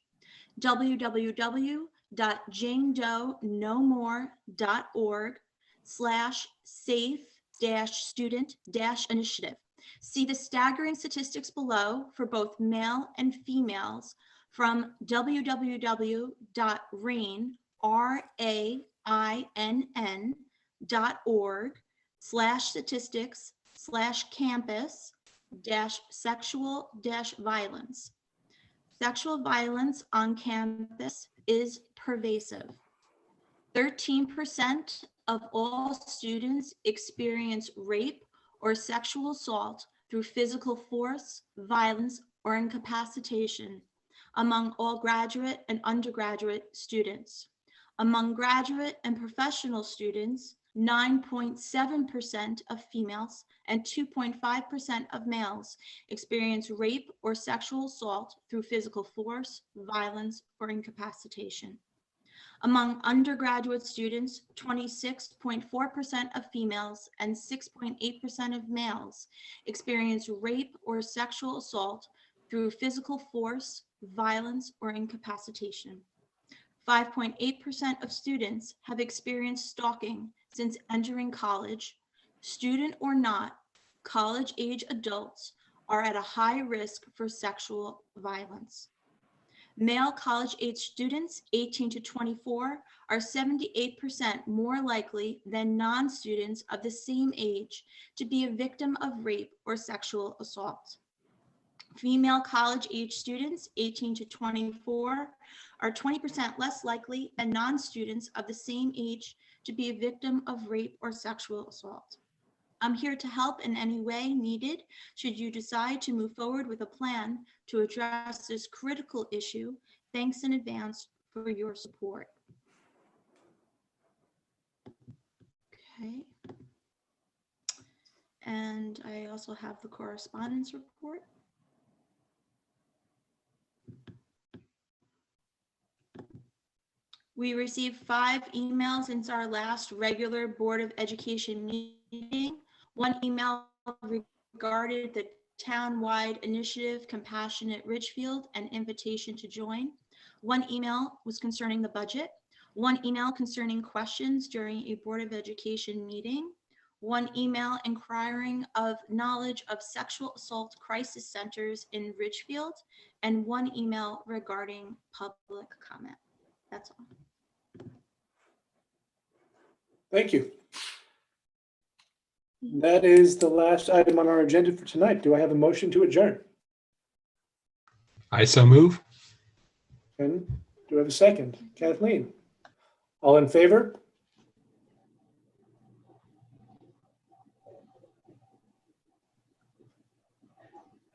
www.janedoe.org/safe-student-initiative. See the staggering statistics below for both male and females from www.rain, inn.org/statistics/campus-sexual-violence. Sexual violence on campus is pervasive. 13% of all students experience rape or sexual assault through physical force, violence, or incapacitation among all graduate and undergraduate students. Among graduate and professional students, 9.7% of females and 2.5% of males experience rape or sexual assault through physical force, violence, or incapacitation. Among undergraduate students, 26.4% of females and 6.8% of males experience rape or sexual assault through physical force, violence, or incapacitation. 5.8% of students have experienced stalking since entering college. Student or not, college-age adults are at a high risk for sexual violence. Male college-age students 18 to 24 are 78% more likely than non-students of the same age to be a victim of rape or sexual assault. Female college-age students 18 to 24 are 20% less likely than non-students of the same age to be a victim of rape or sexual assault. I'm here to help in any way needed should you decide to move forward with a plan to address this critical issue. Thanks in advance for your support. Okay. And I also have the correspondence report. We received 5 emails since our last regular Board of Education meeting. One email regarded the town-wide initiative Compassionate Ridgefield and invitation to join. One email was concerning the budget. One email concerning questions during a Board of Education meeting. One email inquiring of knowledge of sexual assault crisis centers in Ridgefield, and one email regarding public comment. That's all. Thank you. That is the last item on our agenda for tonight. Do I have a motion to adjourn? I so move. And do I have a second? Kathleen? All in favor?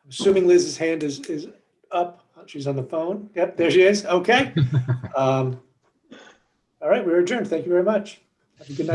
I'm assuming Liz's hand is up. She's on the phone. Yep, there she is. Okay. All right, we're adjourned. Thank you very much. Have a good night.